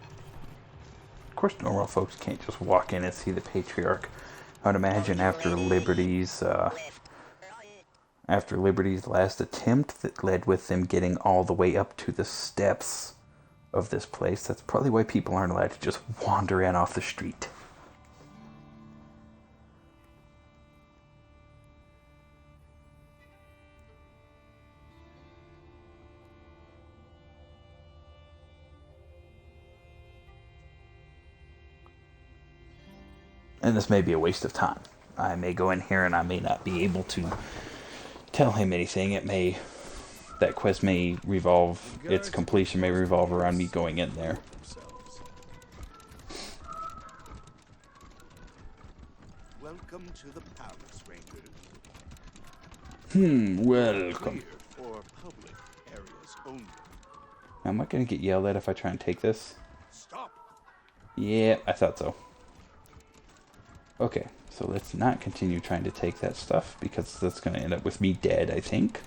Of course, normal folks can't just walk in and see the Patriarch. I'd imagine after Liberty's last attempt that led with them getting all the way up to the steps of this place, that's probably why people aren't allowed to just wander in off the street. And this may be a waste of time. I may go in here and I may not be able to tell him anything. That quest may revolve, its completion may revolve around me going in there. Welcome to the palace, Rangers. Welcome. Clear for public areas only. Am I going to get yelled at if I try and take this? Stop. Yeah, I thought so. Okay, so let's not continue trying to take that stuff, because that's going to end up with me dead, I think.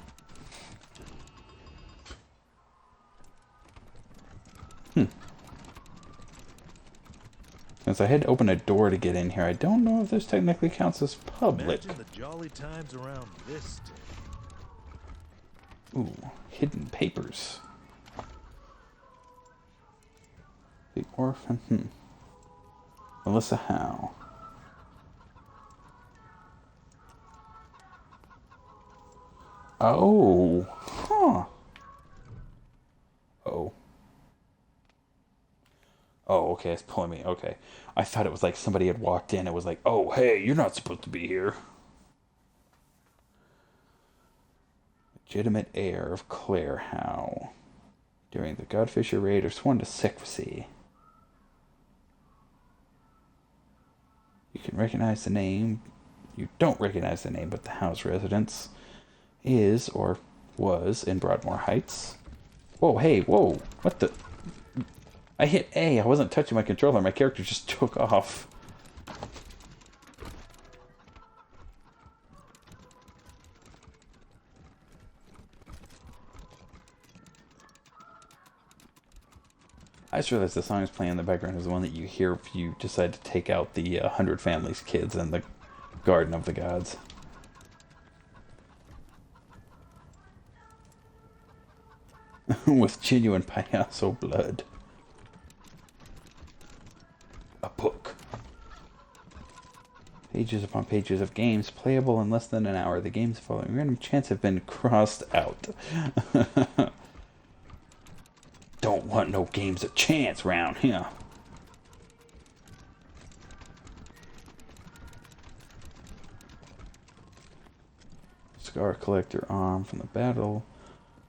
Since I had to open a door to get in here, I don't know if this technically counts as public. Imagine the jolly times around this day. Ooh, hidden papers. The orphan, Melissa Howe. Oh, huh. Oh. Oh, okay, it's pulling me. Okay. I thought it was like somebody had walked in. It was like, oh, hey, you're not supposed to be here. Legitimate heir of Claire Howe. During the Godfisher raid are sworn to secrecy. You can recognize the name. You don't recognize the name, but the Howe's residence is, or was, in Broadmoor Heights. Whoa, hey, whoa. What the... I hit A. I wasn't touching my controller. My character just took off. I just realized the song is playing in the background is the one that you hear if you decide to take out the 100 Families kids in the Garden of the Gods. With genuine payaso blood. A book. Pages upon pages of games playable in less than an hour. The games following random chance have been crossed out. Don't want no games of chance round here. Scar Collector arm from the Battle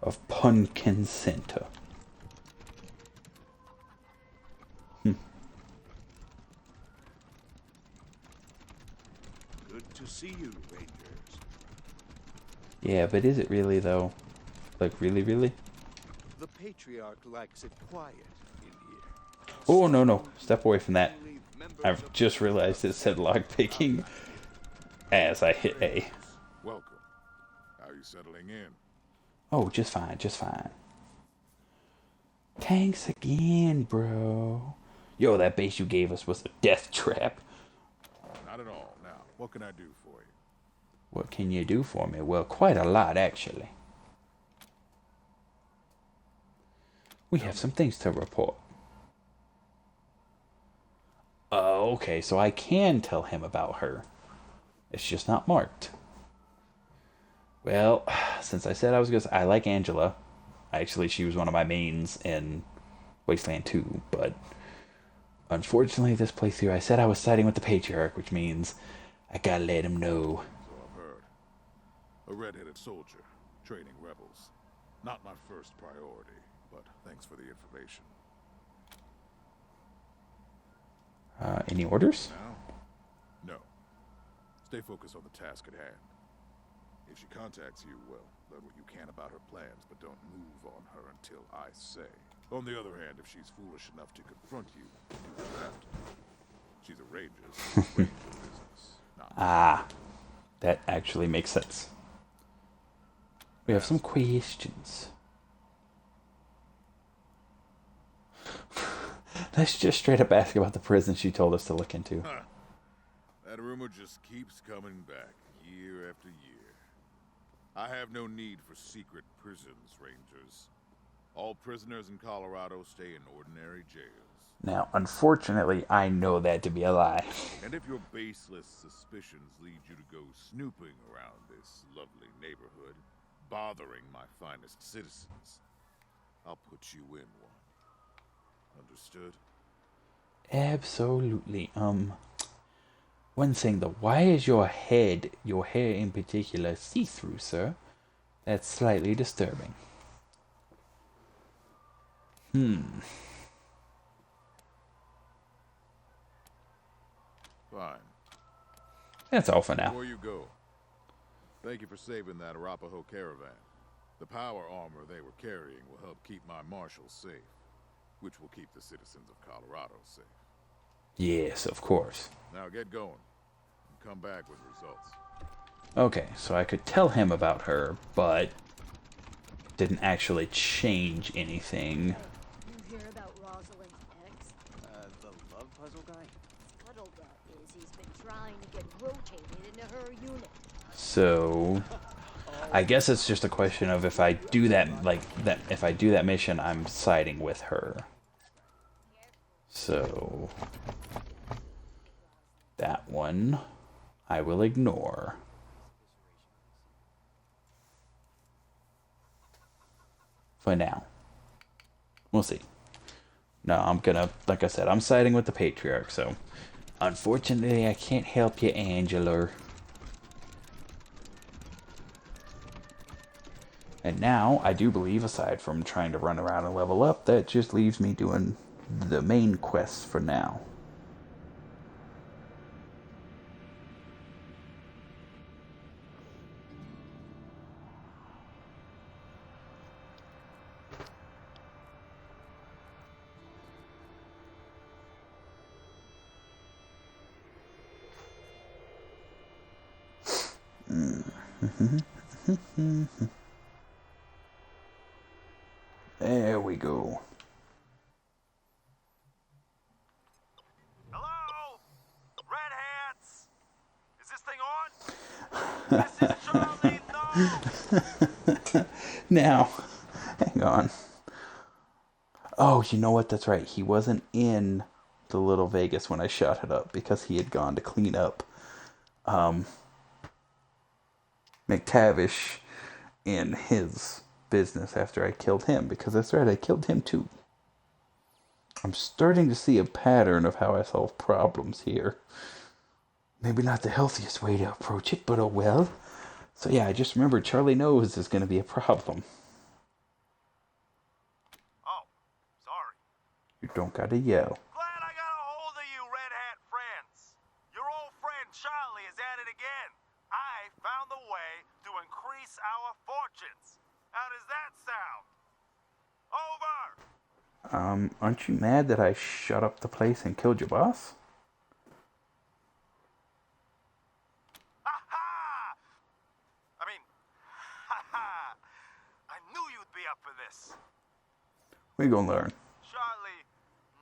of Pumpkin Center. Good to see you, Rangers. Yeah, but is it really though? Like really, really? The Patriarch likes it quiet in here. Oh no no! Step away from that. I've just realized it said lockpicking as I hit A. Welcome. How are you settling in? Oh, just fine, just fine. Thanks again, bro. Yo, that base you gave us was a death trap. Not at all. Now, what can I do for you? What can you do for me? Well, quite a lot, actually. We have some things to report. Okay, so I can tell him about her. It's just not marked. Well, since I said I was gonna... I like Angela. Actually, she was one of my mains in Wasteland 2, but... Unfortunately, this playthrough, I said I was siding with the Patriarch, which means I gotta let him know. So I've heard. A red-headed soldier, training rebels. Not my first priority, but thanks for the information. Any orders? Now? No. Stay focused on the task at hand. If she contacts you, well, learn what you can about her plans, but don't move on her until I say. On the other hand, if she's foolish enough to confront you, do that. She's a ranger, so it's ranger business. Ah, that actually makes sense. We have some questions. Let's just straight up ask about the prison she told us to look into. Huh. That rumor just keeps coming back, year after year. I have no need for secret prisons, Rangers. All prisoners in Colorado stay in ordinary jails. Now, unfortunately, I know that to be a lie. And if your baseless suspicions lead you to go snooping around this lovely neighborhood, bothering my finest citizens, I'll put you in one. Understood? Absolutely. One thing though, why is your hair in particular, see-through, sir? That's slightly disturbing. Fine. That's all for now. Before you go, thank you for saving that Arapaho caravan. The power armor they were carrying will help keep my marshals safe, which will keep the citizens of Colorado safe. Yes, of course. Now get going, and come back with results. Okay, so I could tell him about her, but didn't actually change anything. You hear about Rosalind's ex? The love puzzle guy? Scuttlebutt is he's been trying to get rotated into her unit. So I guess it's just a question of if I do that, if I do that mission, I'm siding with her. So that one I will ignore. For now. We'll see. No, I'm gonna, like I said, I'm siding with the Patriarch, so unfortunately I can't help you, Angela. And now, I do believe, aside from trying to run around and level up, that just leaves me doing the main quests for now. There we go. Hello? Red hats? Is this thing on? This is Charlie, no! Now, hang on. Oh, you know what? That's right. He wasn't in the Little Vegas when I shot it up because he had gone to clean up McTavish in his business after I killed him, because that's right, I killed him too. I'm starting to see a pattern of how I solve problems here. Maybe not the healthiest way to approach it, but oh well. So yeah, I just remembered Charlie knows is going to be a problem. Oh, sorry. You don't gotta yell. Glad I got a hold of you, Red Hat friends. Your old friend Charlie is at it again. Aren't you mad that I shut up the place and killed your boss? I knew you'd be up for this. We gonna learn. Charlie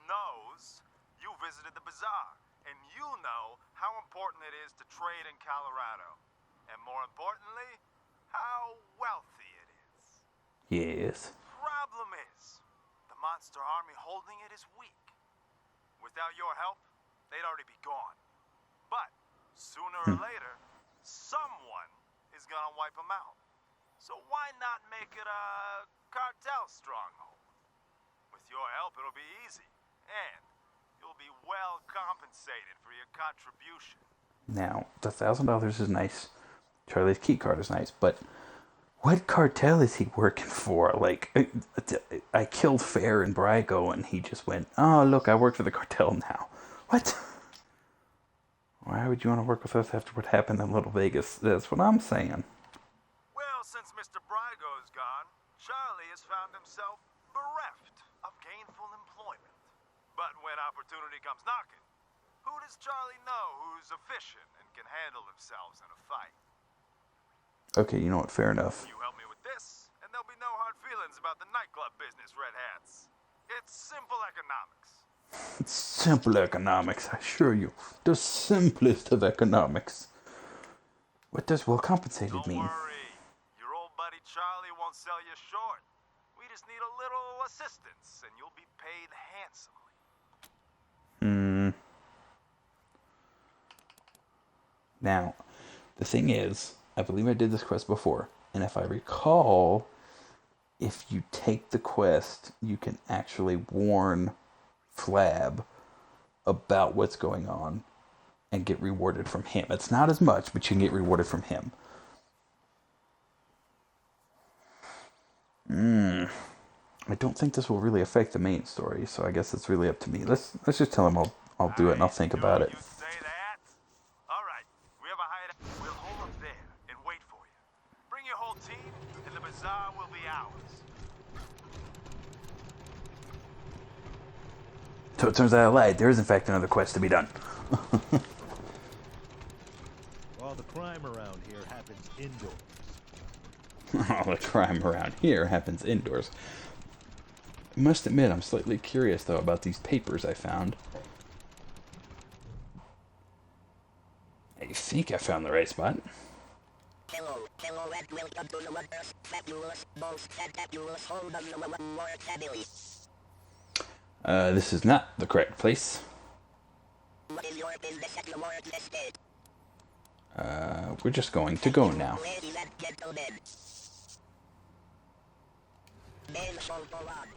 knows you visited the bazaar, and you know how important it is to trade in Colorado. And more importantly, how wealthy it is. Yes. Problem is, the monster army holding it is weak. Without your help, they'd already be gone. But sooner or later, someone is gonna wipe them out. So why not make it a cartel stronghold? With your help, it'll be easy. And you'll be well compensated for your contribution. Now, the $1,000 is nice. Charlie's key card is nice, but what cartel is he working for? Like, I killed Fair and Brygo, and he just went, oh, look, I work for the cartel now. What? Why would you want to work with us after what happened in Little Vegas? That's what I'm saying. Well, since Mr. Brygo's gone, Charlie has found himself bereft of gainful employment. But when opportunity comes knocking, who does Charlie know who's efficient and can handle themselves in a fight? Okay, you know what? Fair enough. You help me with this, and there'll be no hard feelings about the nightclub business, Red Hats. It's simple economics. It's simple economics, I assure you. The simplest of economics. What does well compensated mean? Don't worry. Your old buddy Charlie won't sell you short. We just need a little assistance, and you'll be paid handsomely. Now, the thing is, I believe I did this quest before, and if I recall, if you take the quest, you can actually warn Flab about what's going on and get rewarded from him. It's not as much, but you can get rewarded from him. I don't think this will really affect the main story, so I guess it's really up to me. Let's just tell him I'll do it and I'll think about it. Alright, we have a hideout. We'll hold up there and wait for you. Bring your whole team, and the bazaar will be ours. So it turns out I lied. There is in fact another quest to be done. All the crime around here happens indoors. All the crime around here happens indoors. I must admit, I'm slightly curious, though, about these papers I found. I think I found the right spot. Hello, and welcome to the most fabulous, hold on more family. This is not the correct place. What is your business at the Warwick Estate? We're just going to go now. Ladies and gentlemen. Men shall go on.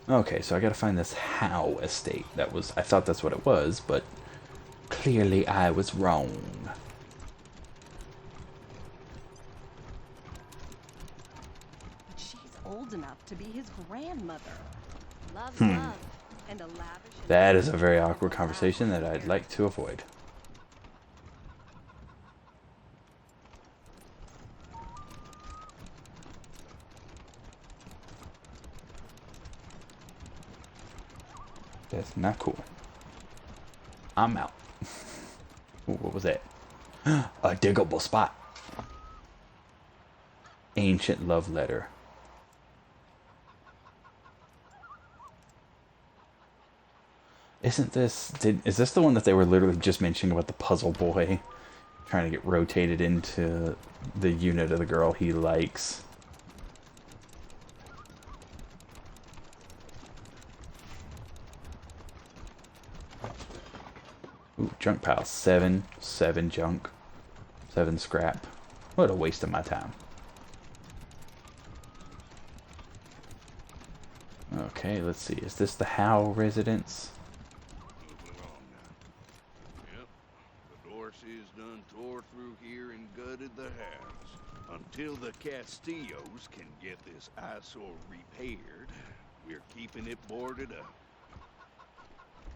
Okay, so I gotta find this Howe estate. I thought that's what it was, but clearly I was wrong. She's old enough to be his grandmother. Love's love. And a lavish... That is a very awkward conversation that I'd like to avoid. That's not cool. I'm out. Ooh, what was that? A diggable spot. Ancient love letter. Isn't this... is this the one that they were literally just mentioning about the puzzle boy trying to get rotated into the unit of the girl he likes? Ooh, junk pile. 7 junk. 7 scrap. What a waste of my time. Okay, let's see. Is this the Howe residence? Yep. The Dorseys done tore through here and gutted the house. Until the Castillos can get this eyesore repaired, we're keeping it boarded up.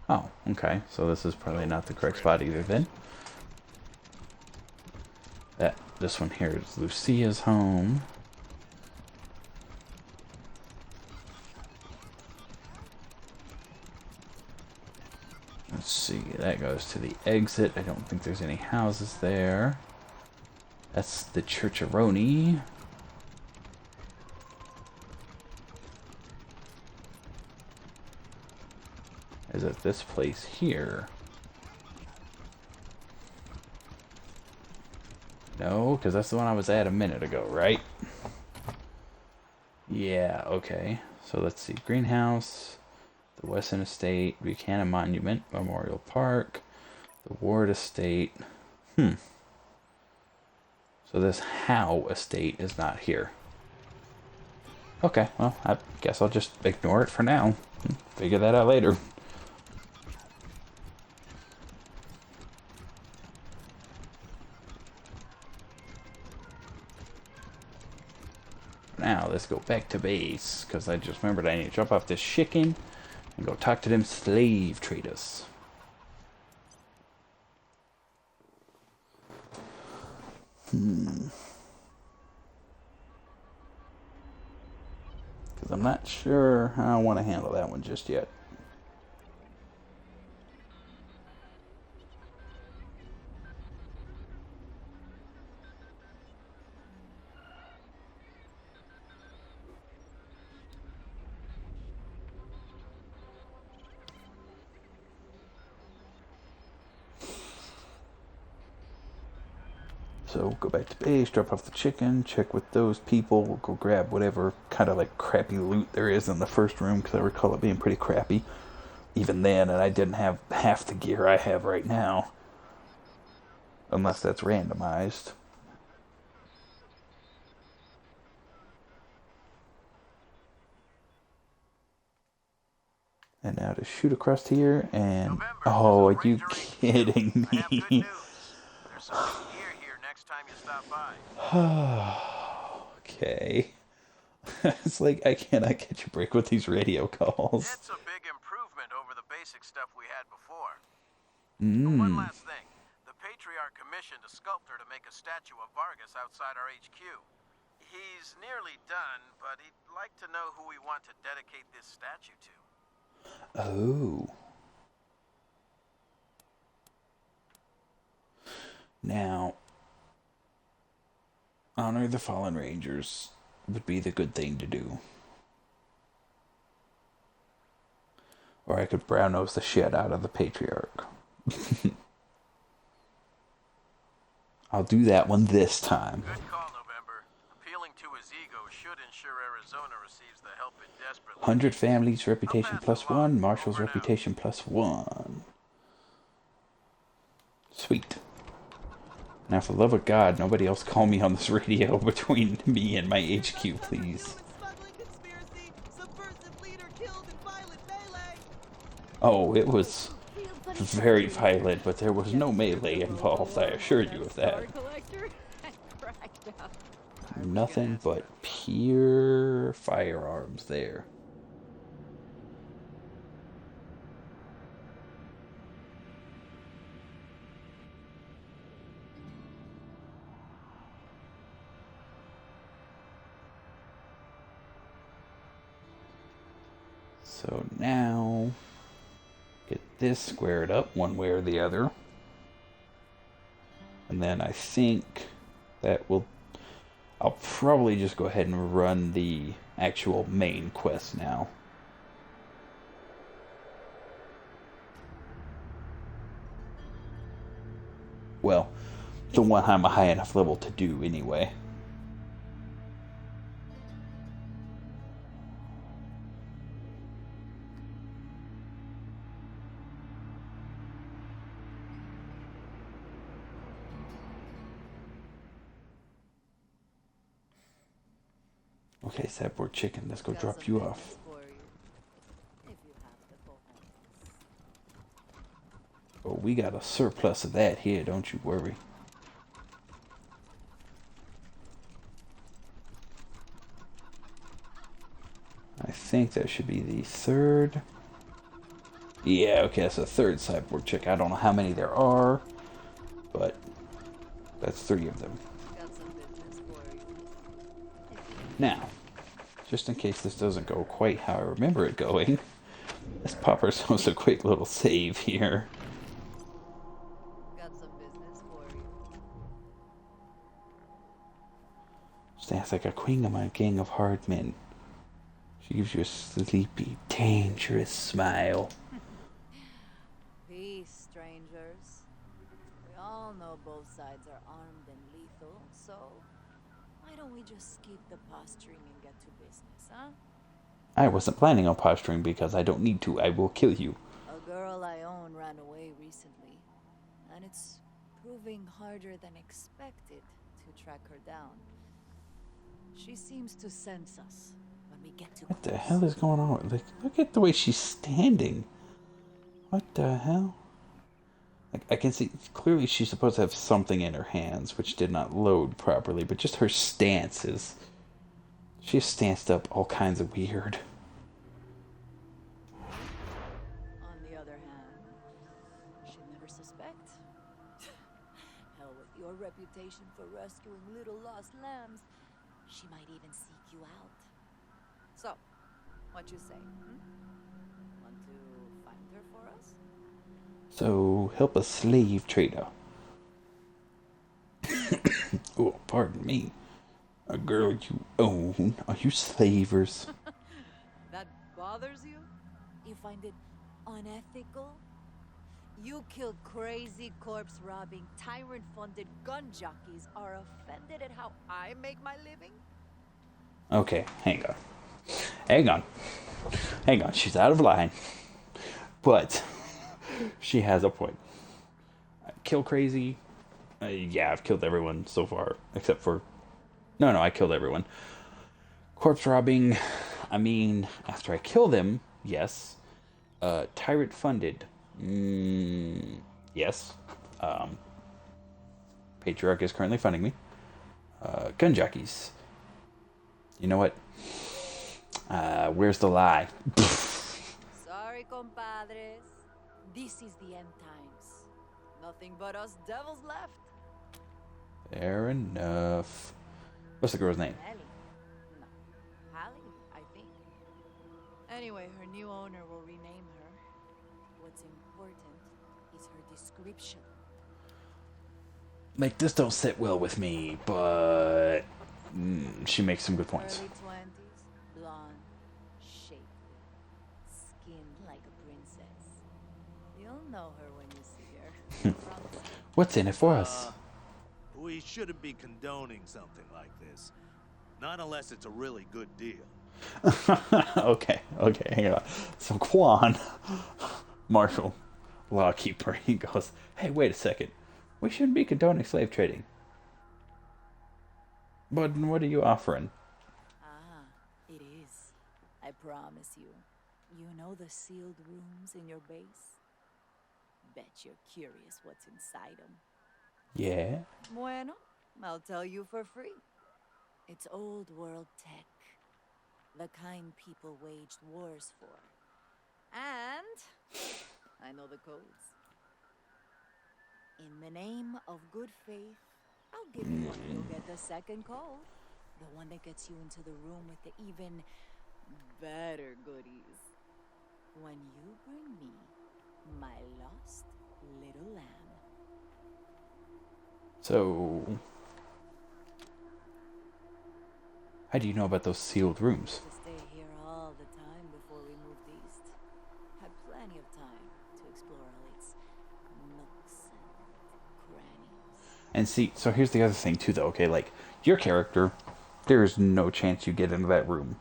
Oh, okay. So this is probably not the correct spot either then. This one here is Lucia's home. Let's see, that goes to the exit. I don't think there's any houses there. That's the Church-a-Roni. Is it this place here? No, because that's the one I was at a minute ago, right? Yeah, okay. So let's see. Greenhouse, the Weston Estate, Buchanan Monument, Memorial Park, the Ward Estate. So this Howe Estate is not here. Okay, well, I guess I'll just ignore it for now. Figure that out later. Now, let's go back to base, because I just remembered I need to drop off this chicken and go talk to them slave traders. Because I'm not sure how I want to handle that one just yet. So go back to base, drop off the chicken, check with those people, we'll go grab whatever kind of like crappy loot there is in the first room, because I recall it being pretty crappy even then, and I didn't have half the gear I have right now. Unless that's randomized. And now to shoot across here and... Oh, are you kidding me? Okay. It's like I cannot catch a break with these radio calls. It's a big improvement over the basic stuff we had before. But one last thing. The Patriarch commissioned a sculptor to make a statue of Vargas outside our HQ. He's nearly done, but he'd like to know who we want to dedicate this statue to. Oh. Now, honor the fallen rangers would be the good thing to do. Or I could brown nose the shit out of the Patriarch. I'll do that one this time. Good call, November. Appealing to his ego should ensure Arizona receives the help it desperately 100 families, reputation +1, Marshall's reputation +1. Sweet. Now, for the love of God, nobody else call me on this radio between me and my HQ, please. Oh, it was very violent, but there was no melee involved, I assure you of that. Nothing but pure firearms there. So now, get this squared up one way or the other. And then I think that will... I'll probably just go ahead and run the actual main quest now. Well, the one I'm a high enough level to do anyway. Okay, Sapboard Chicken, let's go drop you off. Oh, we got a surplus of that here, don't you worry. I think that should be the third. Yeah, okay, that's the third Cyborg Chick. I don't know how many there are, but that's 3 of them. Now, just in case this doesn't go quite how I remember it going, This popper shows a quick little save here. Got some business for you. Stands like a queen among a gang of hard men. She gives you a sleepy, dangerous smile. Peace, strangers. We all know both sides are armed and lethal, so why don't we just skip the posturing and get to business, huh? I wasn't planning on posturing because I don't need to. I will kill you. A girl I own ran away recently, and it's proving harder than expected to track her down. She seems to sense us when we get too What close. the hell is going on? Like, look at the way she's standing. What the hell? Like, I can see clearly she's supposed to have something in her hands, which did not load properly, but just her stance is. She's stanced up all kinds of weird. On the other hand, she'd never suspect. Hell, with your reputation for rescuing little lost lambs, she might even seek you out. So, what you say? Want to find her for us? So, help a slave trader. Oh, pardon me. A girl you own. Are you slavers? That bothers you? You find it unethical? You killed crazy corpse-robbing, tyrant-funded gun jockeys are offended at how I make my living? Okay, hang on. Hang on. Hang on, she's out of line. But she has a point. Kill crazy. Yeah, I've killed everyone so far. Except for... No, I killed everyone. Corpse robbing. I mean, after I kill them, yes. Tyrant funded. Yes. Patriarch is currently funding me. Gun jockeys. You know what? Where's the lie? Sorry, compadres. This is the end times. Nothing but us devils left. Fair enough. What's the girl's name? Ellie. No. Hallie, I think. Anyway, her new owner will rename her. What's important is her description. Like, this don't sit well with me, but... she makes some good points. Early 20s, blonde, shapely, skin like a princess. You'll know her when you see her. What's in it for us? We shouldn't be condoning something like this. Not unless it's a really good deal. Okay, hang on. So Quan, Marshall, lawkeeper, he goes, hey, wait a second. We shouldn't be condoning slave trading. But what are you offering? It is. I promise you. You know the sealed rooms in your base? Bet you're curious what's inside them. Yeah? Bueno, I'll tell you for free. It's old world tech. The kind people waged wars for. And I know the codes. In the name of good faith, I'll give you one. You'll get the second code. The one that gets you into the room with the even better goodies. When you bring me my lost little lamb. So... how do you know about those sealed rooms? To stay here all the time before we moved east. Had plenty of time to explore all its nooks and crannies. And see, so here's the other thing too, though, okay? Like, your character, there's no chance you get into that room.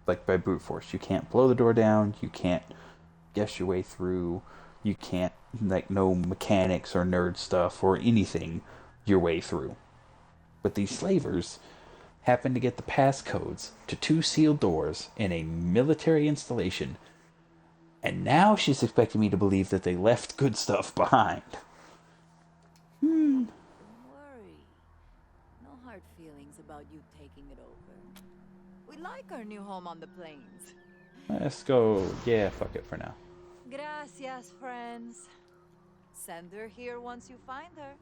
Like, by brute force. You can't blow the door down, you can't guess your way through, you can't, like, no mechanics or nerd stuff or anything your way through. But these slavers happen to get the passcodes to 2 sealed doors in a military installation, and now she's expecting me to believe that they left good stuff behind. Don't worry. No hard feelings about you taking it over. We like our new home on the plains. Let's go. Yeah, fuck it for now. Gracias, friends. Send her here once you find her.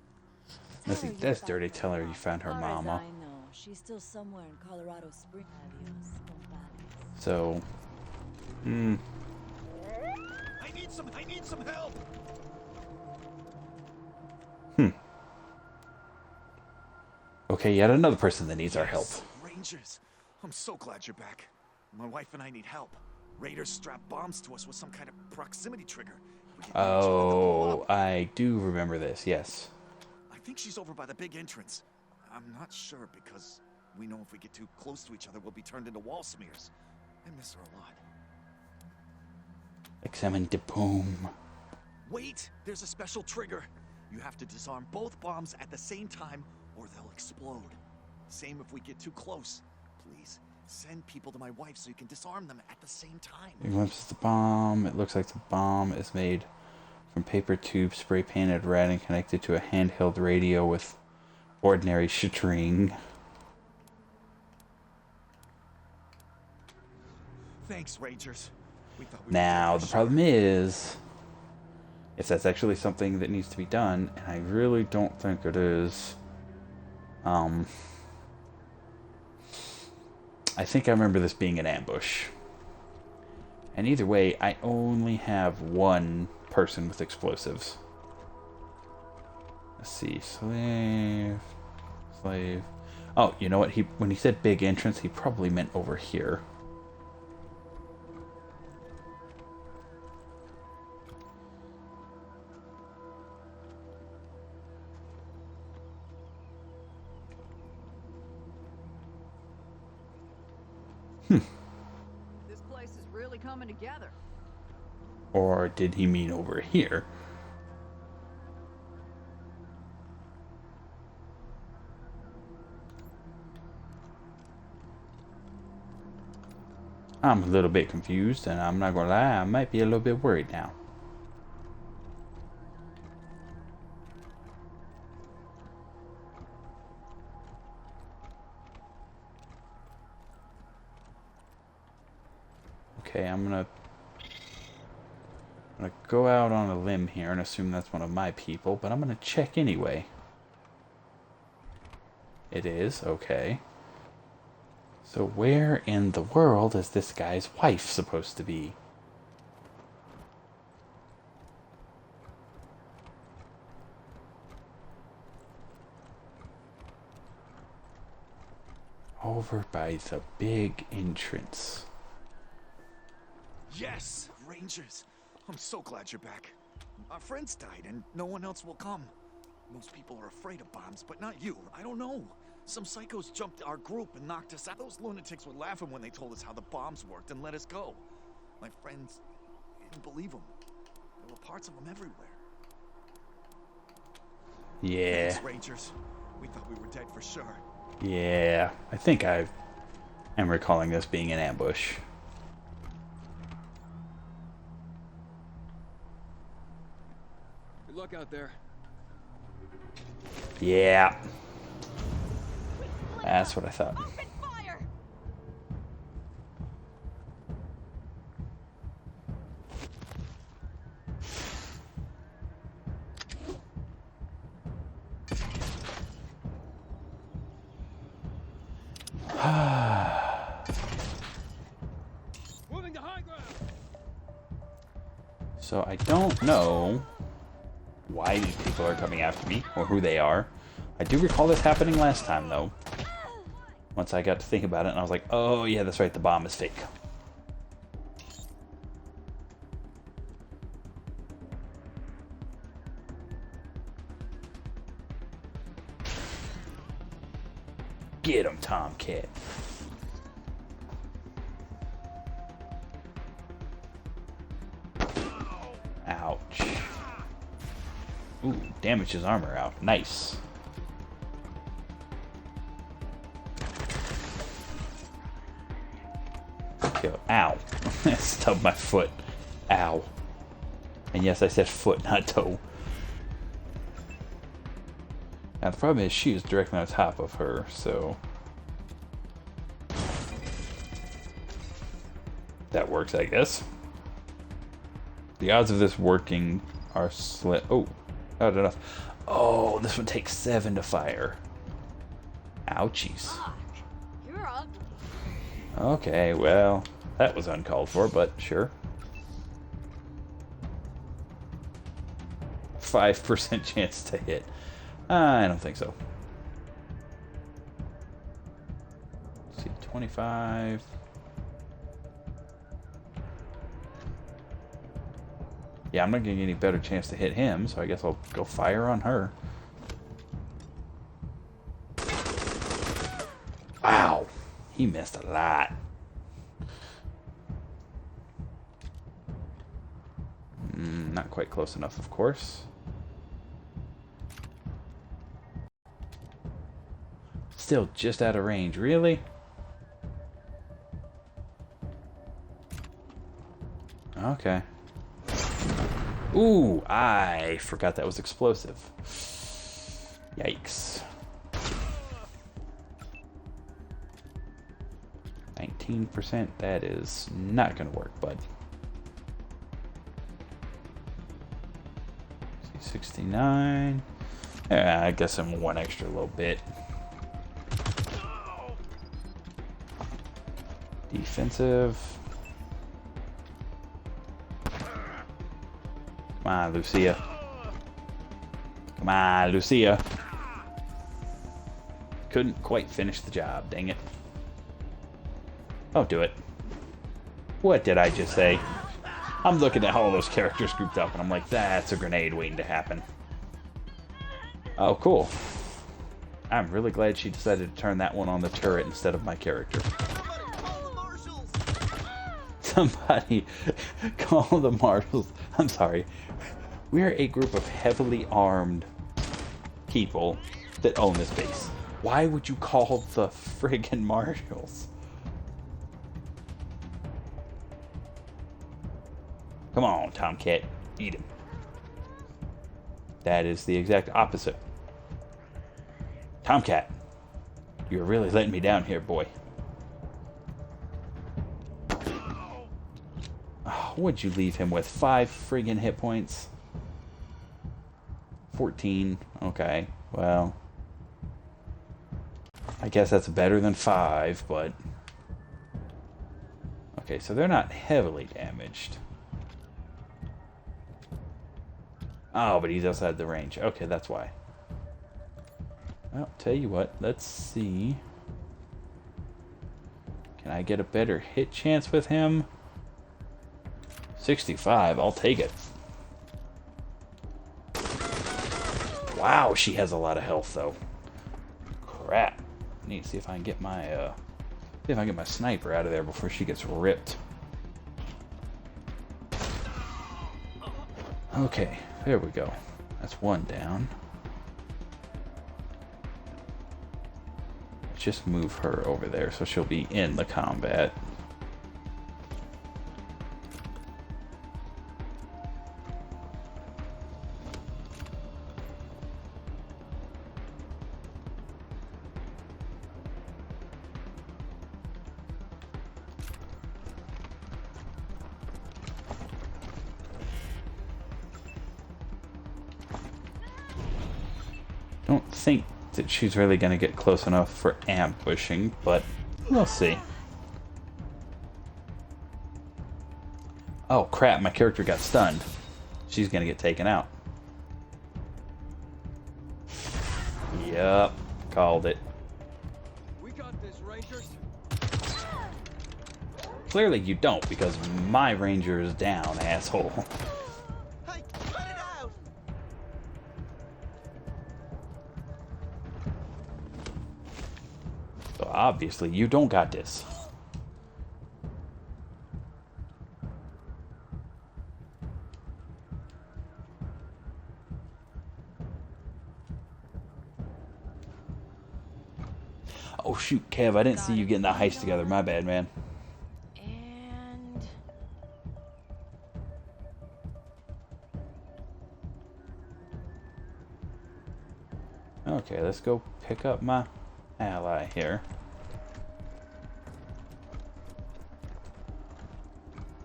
Let's see, that's dirty. Tell her you found her Far as mama. I know, she's still somewhere in Colorado Springs. Adios, compadres. So, I need some help. Okay, yet another person that needs our help. Rangers, I'm so glad you're back. My wife and I need help. Raiders strapped bombs to us with some kind of proximity trigger. Oh, I do remember this, yes. I think she's over by the big entrance. I'm not sure because we know if we get too close to each other, we'll be turned into wall smears. I miss her a lot. Examine the boom. Wait, there's a special trigger. You have to disarm both bombs at the same time or they'll explode. Same if we get too close. Please, send people to my wife so you can disarm them at the same time. It glimpses the bomb. It looks like the bomb is made from paper tube, spray painted red, and connected to a handheld radio with ordinary string. Thanks, Rangers. We thought we Now, the problem is, if that's actually something that needs to be done, and I really don't think it is, I think I remember this being an ambush. And either way, I only have one person with explosives. Let's see, slave. Oh, you know what? When he said big entrance, he probably meant over here. This place is really coming together. Or did he mean over here? I'm a little bit confused, and I'm not gonna lie, I might be a little bit worried now. Okay, I'm gonna go out on a limb here and assume that's one of my people, but I'm gonna check anyway. It is, okay. So where in the world is this guy's wife supposed to be? Over by the big entrance. Yes, Rangers. I'm so glad you're back. Our friends died and no one else will come. Most people are afraid of bombs, but not you. I don't know. Some psychos jumped our group and knocked us out. Those lunatics were laughing when they told us how the bombs worked and let us go. My friends didn't believe them. There were parts of them everywhere. Yeah. Thanks, Rangers. We thought we were dead for sure. Yeah, I think I am recalling this being an ambush. Good luck out there. Yeah. That's what I thought. Open fire! Moving to high ground. So I don't know why these people are coming after me or who they are. I do recall this happening last time though. Once I got to think about it and I was like, oh yeah, that's right, the bomb is fake. Get him, Tomcat. Ouch. Ooh, damage his armor out. Nice. Kill. Ow. Stubbed my foot. Ow. And yes, I said foot, not toe. Now the problem is she is directly on top of her, so... that works, I guess. The odds of this working are slim. Oh, not enough. Oh, this one takes 7 to fire. Ouchies. You're ugly. Okay, well, that was uncalled for, but sure. 5% chance to hit. I don't think so. Let's see, 25. Yeah, I'm not getting any better chance to hit him, so I guess I'll go fire on her. Wow, he missed a lot. Not quite close enough, of course. Still just out of range, really? Okay. Ooh, I forgot that was explosive. Yikes. 19%, that is not going to work, bud. 69. Yeah, I guess I'm one extra little bit. Defensive. Come on, Lucia. Come on, Lucia. Couldn't quite finish the job, dang it. Don't do it. What did I just say? I'm looking at all those characters grouped up, and I'm like, that's a grenade waiting to happen. Oh, cool. I'm really glad she decided to turn that one on the turret instead of my character. Somebody call the marshals. I'm sorry. We're a group of heavily armed people that own this base. Why would you call the friggin' marshals? Come on, Tomcat. Eat him. That is the exact opposite. Tomcat. You're really letting me down here, boy. Oh, what'd you leave him with? 5 friggin' hit points? 14. Okay, well. I guess that's better than 5, but... Okay, so they're not heavily damaged. Oh, but he's outside the range. Okay, that's why. Well, tell you what, let's see. Can I get a better hit chance with him? 65, I'll take it. Wow, she has a lot of health though. Crap. Need to see if I can get my sniper out of there before she gets ripped. Okay, there we go. That's one down. Just move her over there so she'll be in the combat. Don't think that she's really going to get close enough for ambushing, but we'll see. Oh crap, my character got stunned. She's going to get taken out. Yup, called it. We got this, Rangers. Clearly you don't, because my ranger is down, asshole. Hey, let it out! So obviously you don't got this. Oh shoot, Kev, I didn't see you getting that heist together. My bad, man. And... Okay, let's go pick up my ally here.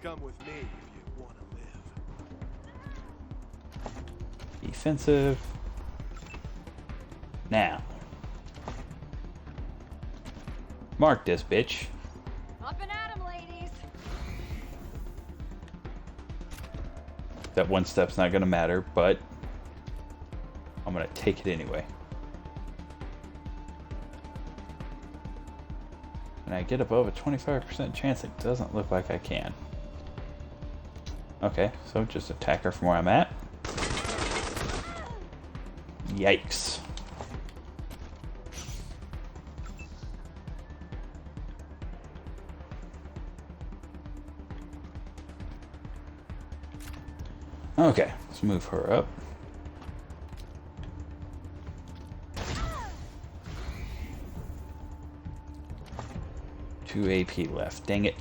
Come with me if you want to live. Defensive. Now. Mark this bitch. Up and at 'em, ladies. That one step's not gonna matter, but I'm gonna take it anyway. Can I get above a 25% chance? It doesn't look like I can. Okay, so just attack her from where I'm at. Yikes. Okay, let's move her up. Two AP left. Dang it.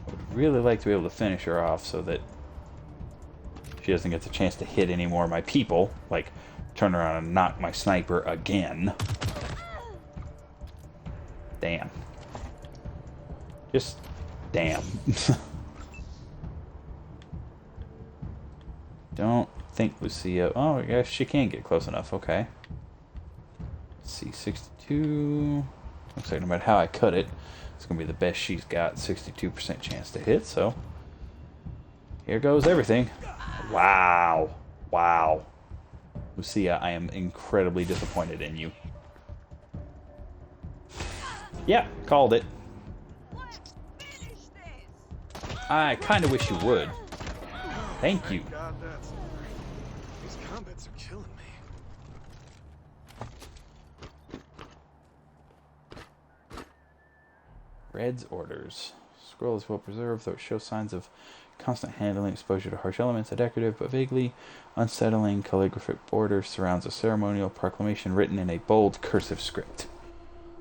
I would really like to be able to finish her off so that she doesn't get the chance to hit any more of my people. Like, turn around and knock my sniper again. Damn. Just damn. Don't think Lucia... Oh, yeah, she can get close enough. Okay. Let's see, 62... Looks like no matter how I cut it, it's going to be the best she's got. 62% chance to hit, so... Here goes everything. Wow. Wow. Lucia, I am incredibly disappointed in you. Yeah, called it. I kind of wish you would. Thank you. God, these combats are killing me. Red's orders. Scroll is well preserved, though it shows signs of constant handling, exposure to harsh elements. A decorative but vaguely unsettling calligraphic border surrounds a ceremonial proclamation written in a bold cursive script.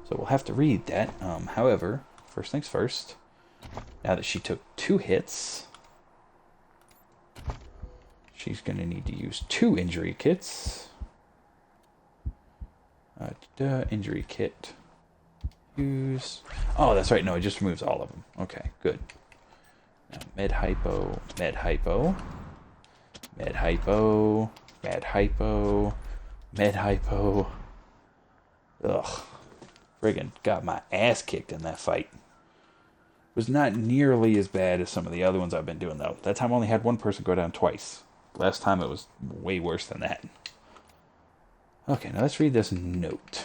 So we'll have to read that. However, first things first. Now that she took 2 hits, she's going to need to use 2 injury kits. Injury kit. Use. Oh, that's right. No, it just removes all of them. Okay, good. Now, med hypo, med hypo, med hypo, med hypo, med hypo. Ugh. Friggin' got my ass kicked in that fight. Was not nearly as bad as some of the other ones I've been doing, though. That time I only had one person go down twice. Last time it was way worse than that. Okay, now let's read this note.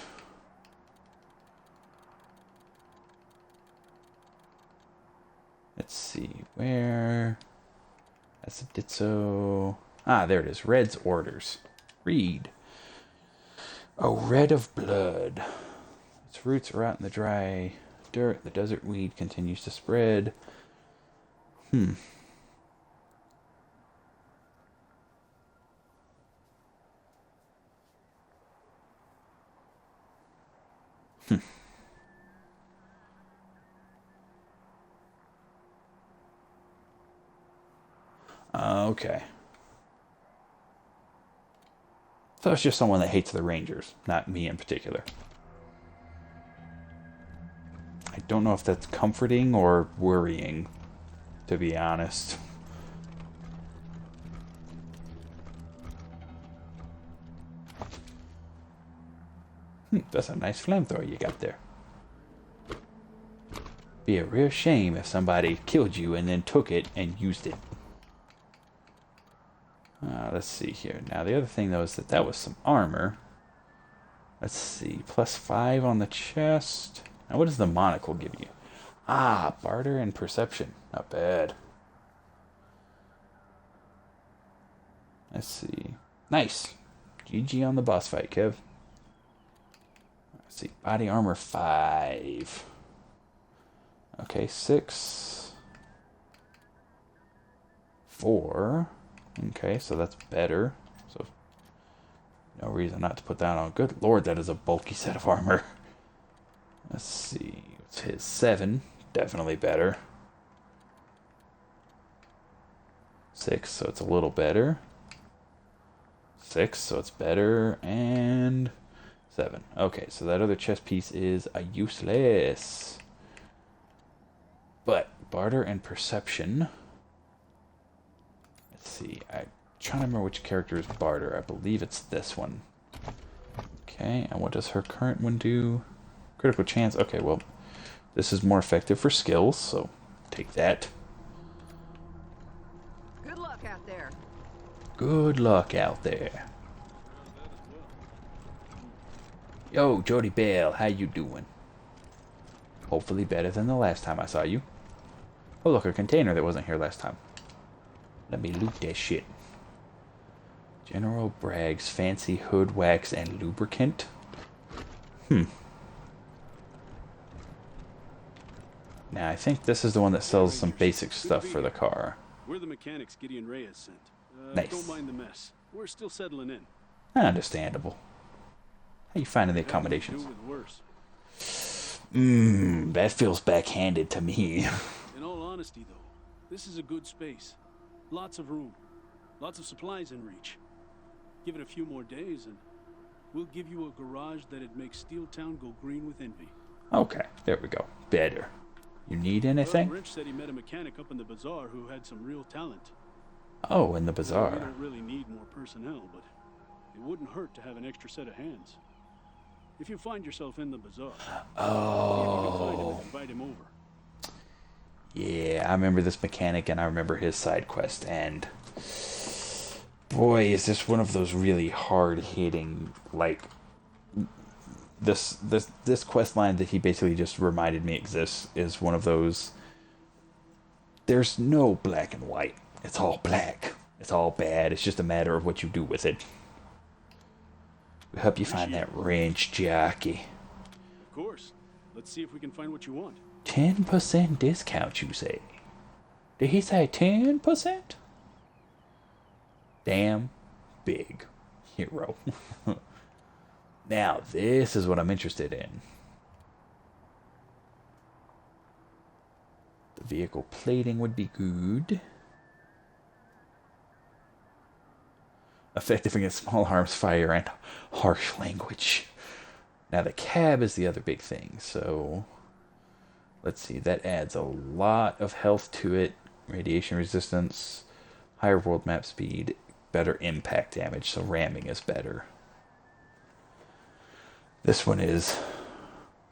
Let's see, where... That's a ditso... Ah, there it is. Red's orders. Read. A red of blood. Its roots are out in the dry dirt. The desert weed continues to spread. Hmm. Okay. So it's just someone that hates the Rangers, not me in particular. I don't know if that's comforting or worrying, to be honest. That's a nice flamethrower you got there. Be a real shame if somebody killed you and then took it and used it. Let's see here. Now, the other thing, though, is that was some armor. Let's see. +5 on the chest. Now, what does the monocle give you? Ah, barter and perception. Not bad. Let's see. Nice. GG on the boss fight, Kev. Let's see. Body armor 5. Okay, 6. 4. Okay, so that's better. So, no reason not to put that on. Good lord, that is a bulky set of armor. Let's see. What's his? 7. Definitely better. 6, so it's a little better. 6, so it's better. And 7. Okay, so that other chest piece is a useless. But barter and perception. Let's see. I'm trying to remember which character is barter. I believe it's this one. Okay, and what does her current one do? Critical chance. Okay, well, this is more effective for skills, so take that. Good luck out Good luck out there. Yo, Jody Bell, how you doing? Hopefully better than the last time I saw you. Oh, look, a container that wasn't here last time. Let me loot that shit. General Bragg's fancy hood wax and lubricant. Now, I think this is the one that sells some basic stuff for the car. We're the mechanics Gideon Reyes sent. Nice. Don't mind the mess. We're still settling in. Understandable. How you finding the accommodations? Worse. That feels backhanded to me. In all honesty, though, this is a good space. Lots of room. Lots of supplies in reach. Give it a few more days and we'll give you a garage that'd make Steel Town go green with envy. Okay, there we go. Better. You need anything? Well, Rich said he met a mechanic up in the bazaar who had some real talent. Oh, in the bazaar. We don't really need more personnel, but it wouldn't hurt to have an extra set of hands. If you find yourself in the bazaar, oh, invite him over. Yeah, I remember this mechanic and I remember his side quest, and boy, is this one of those really hard-hitting, like this quest line that he basically just reminded me exists is one of those. There's no black and white. It's all black. It's all bad. It's just a matter of what you do with it. We help you find that wrench jockey. Of course. Let's see if we can find what you want. 10% discount, you say? Did he say 10%? Damn big hero. Now, this is what I'm interested in. The vehicle plating would be good. Effective against small arms fire and harsh language. Now, the cab is the other big thing, so let's see. That adds a lot of health to it. Radiation resistance, higher world map speed, better impact damage, so ramming is better. This one is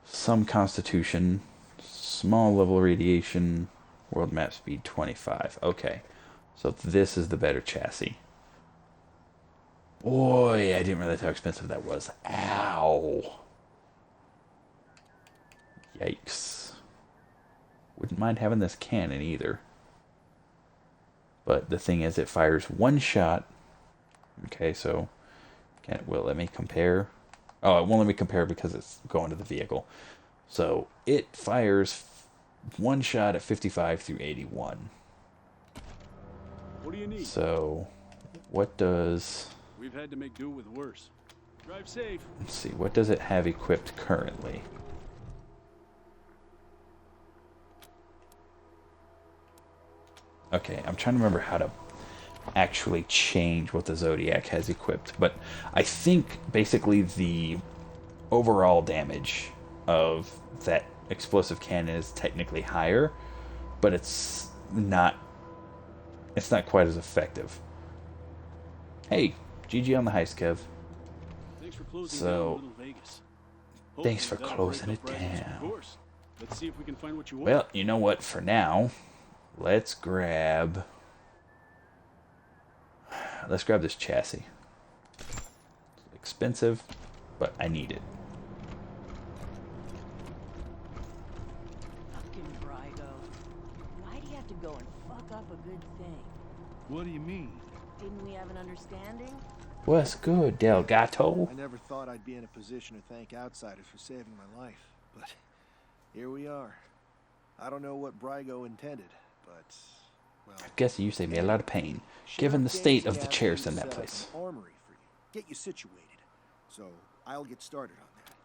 some constitution, small level radiation, world map speed 25. Okay, so this is the better chassis. Boy, I didn't realize how expensive that was. Ow. Yikes. Wouldn't mind having this cannon either. But the thing is, it fires one shot. Okay, so will it let me compare? Oh, it won't let me compare because it's going to the vehicle. So it fires one shot at 55 through 81. What do you need? So what does... We've had to make do with worse. Drive safe. Let's see, what does it have equipped currently? Okay, I'm trying to remember how to actually change what the Zodiac has equipped, but I think basically the overall damage of that explosive cannon is technically higher, but it's not quite as effective. Hey, GG on the heist, Kev. Thanks for closing So, down Little Vegas. thanks for Hopefully closing that'll it break up Bradley's down. course. Let's see if we can find what you want. Well, you know what? For now, let's grab this chassis. It's expensive, but I need it. Fucking Brygo. Why do you have to go and fuck up a good thing? What do you mean? Didn't we have an understanding? What's good, Delgato? I never thought I'd be in a position to thank outsiders for saving my life, but here we are. I don't know what Brygo intended, but, well... I guess you saved me a lot of pain, given the state of the chairs in that place. Armory for you. Get you situated. So, I'll get started on that.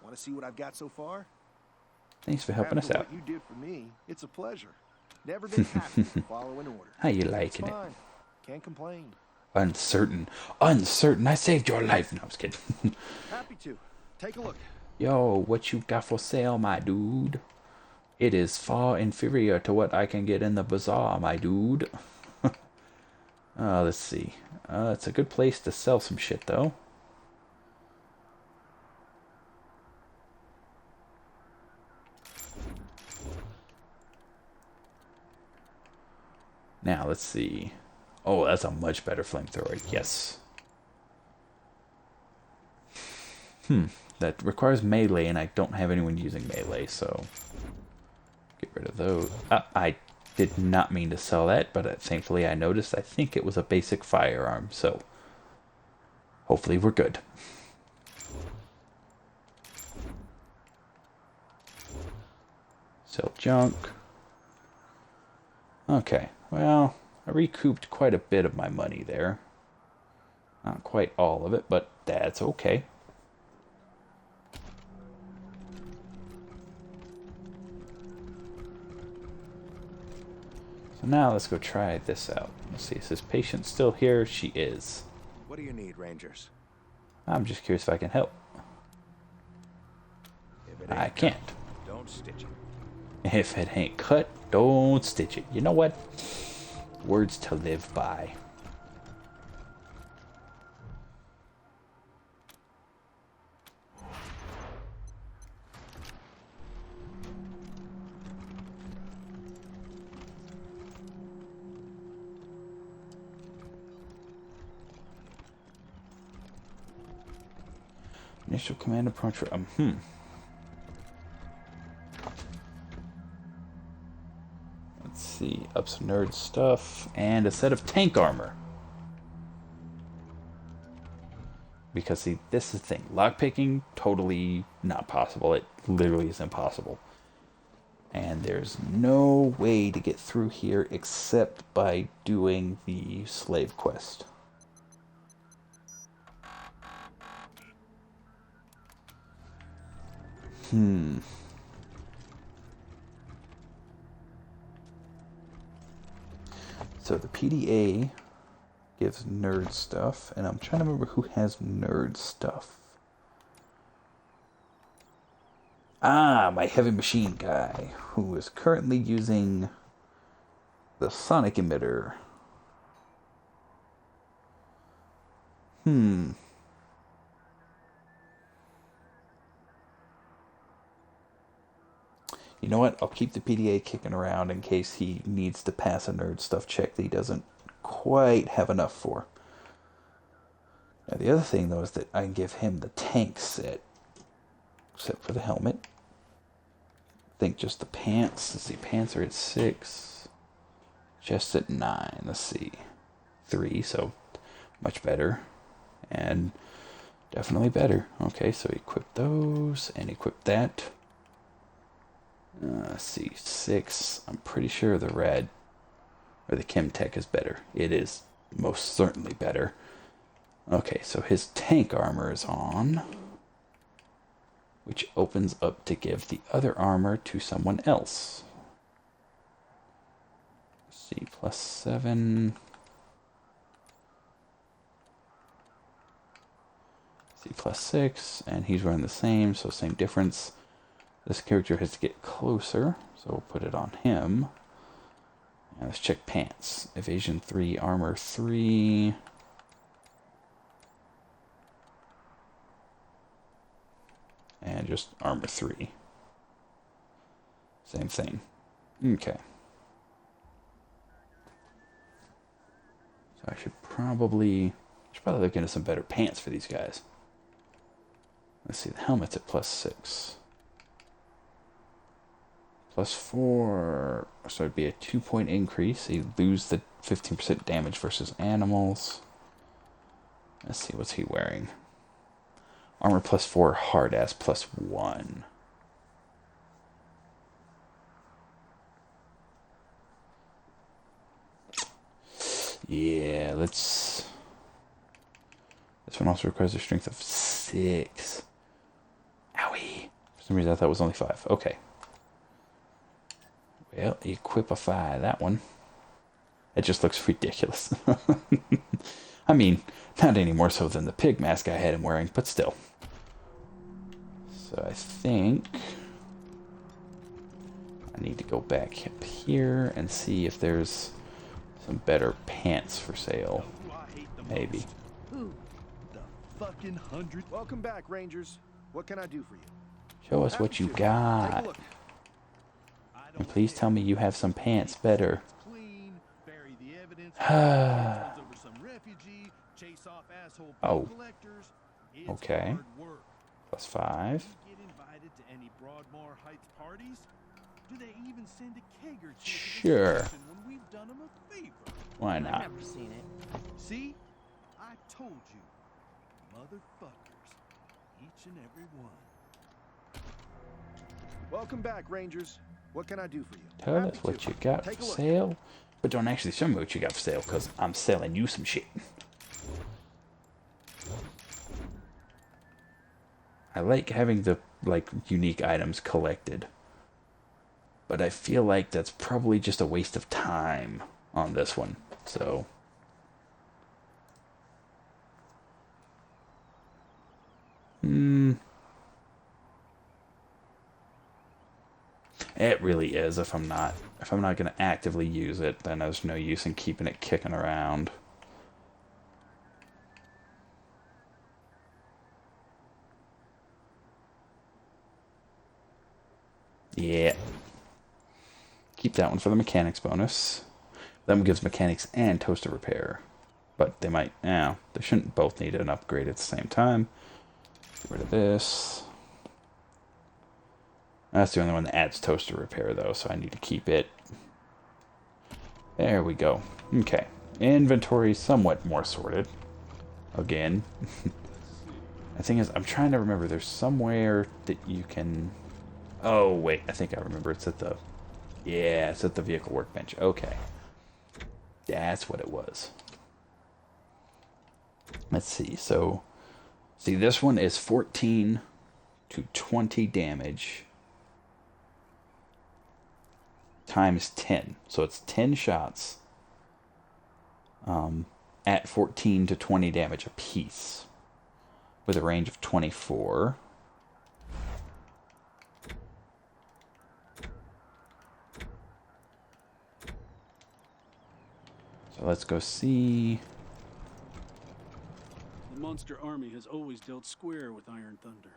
Want to see what I've got so far? Thanks for helping us After out. what you did for me, it's a pleasure. Never been happy to follow an order. How you It's liking it? fine. Can't complain. Uncertain. I saved your life. No, I was kidding. Happy to. Take a look. Yo, what you got for sale, my dude? It is far inferior to what I can get in the bazaar, my dude. Let's see. It's a good place to sell some shit, though. Now, let's see. Oh, that's a much better flamethrower. Yes. That requires melee, and I don't have anyone using melee, so get rid of those. I did not mean to sell that, but thankfully I noticed. I think it was a basic firearm, so hopefully we're good. Sell junk. Okay, well, I recouped quite a bit of my money there. Not quite all of it, but that's okay. So now let's go try this out. Let's see, is this patient still here? She is. What do you need, Rangers? I'm just curious if I can help. I can't. Don't stitch it. If it ain't cut, don't stitch it. You know what? Words to live by. Initial command approach for Let's see, up some nerd stuff and a set of tank armor. Because see, this is the thing. Lockpicking, totally not possible. It literally is impossible. And there's no way to get through here except by doing the slave quest. So the PDA gives nerd stuff, and I'm trying to remember who has nerd stuff. Ah, my heavy machine guy, who is currently using the sonic emitter. You know what? I'll keep the PDA kicking around in case he needs to pass a nerd stuff check that he doesn't quite have enough for. Now, the other thing, though, is that I can give him the tank set. Except for the helmet. I think just the pants. Let's see, pants are at 6. Chest at 9. Let's see. 3, so much better. And definitely better. Okay, so equip those and equip that. Let's see, 6. I'm pretty sure the red or the Chem Tech is better. It is most certainly better. Okay, so his tank armor is on, which opens up to give the other armor to someone else. Let's see, +7. See, +6, and he's running the same, so same difference. This character has to get closer, so we'll put it on him. And let's check pants. Evasion 3, armor 3. And just armor 3. Same thing. Okay. So I should probably look into some better pants for these guys. Let's see, the helmet's at +6. +4, so it'd be a 2-point increase. So you lose the 15% damage versus animals. Let's see, what's he wearing? Armor +4, hard ass +1. Yeah, let's... This one also requires a strength of 6. Owie. For some reason I thought it was only 5. Okay. Well, equipify that one. It just looks ridiculous. I mean, not any more so than the pig mask I had him wearing, but still. So I think I need to go back up here and see if there's some better pants for sale. Maybe. Fucking 100. Welcome back, Rangers. What can I do for you? Show us what you got. And please tell me you have some pants better. over some refugee, chase off asshole Oh. collectors. It's Okay. hard work. Plus 5. Get invited to any Broadmoor Heights parties? Do they even send a keg or two to Sure. the station when we've done them a favor? Why not? I've never seen it. See? I told you. Motherfuckers. Each and every one. Welcome back, Rangers. What can I do for you? Tell us what you got Take for a look. sale. But don't actually show me what you got for sale, because I'm selling you some shit. I like having the, like, unique items collected. But I feel like that's probably just a waste of time on this one. So... It really is. If I'm not going to actively use it, then there's no use in keeping it kicking around. Yeah. Keep that one for the mechanics bonus. That one gives mechanics and toaster repair. But they might, they shouldn't both need an upgrade at the same time. Get rid of this. That's the only one that adds toaster repair, though, so I need to keep it. There we go. Okay. Inventory somewhat more sorted. Again. The thing is, I'm trying to remember. There's somewhere that you can... Oh, wait. I think I remember. It's at the... Yeah, it's at the vehicle workbench. Okay. That's what it was. Let's see. So, see, this one is 14 to 20 damage. Times 10. So it's 10 shots at 14 to 20 damage apiece with a range of 24. So let's go see. The monster army has always dealt square with Iron Thunder.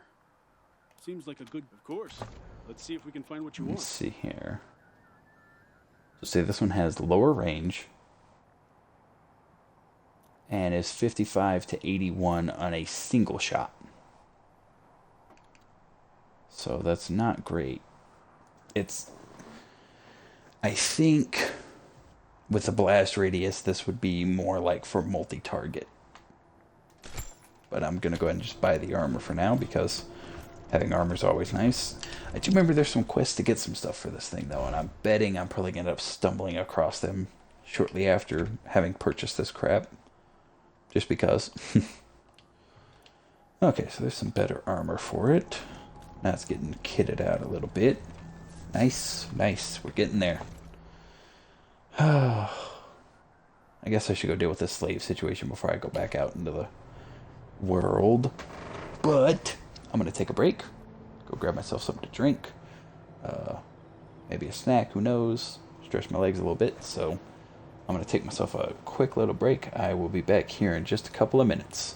Seems like a good... Of course. Let's see if we can find what you want. Let's see here. So say this one has lower range and is 55 to 81 on a single shot. So that's not great. It's... I think with the blast radius, this would be more like for multi-target. But I'm going to go ahead and just buy the armor for now because having armor is always nice. I do remember there's some quests to get some stuff for this thing, though, and I'm betting I'm probably going to end up stumbling across them shortly after having purchased this crap. Just because. Okay, so there's some better armor for it. Now it's getting kitted out a little bit. Nice, nice. We're getting there. I guess I should go deal with this slave situation before I go back out into the world. But I'm going to take a break. Go grab myself something to drink. Maybe a snack, who knows. Stretch my legs a little bit. So I'm going to take myself a quick little break. I will be back here in just a couple of minutes.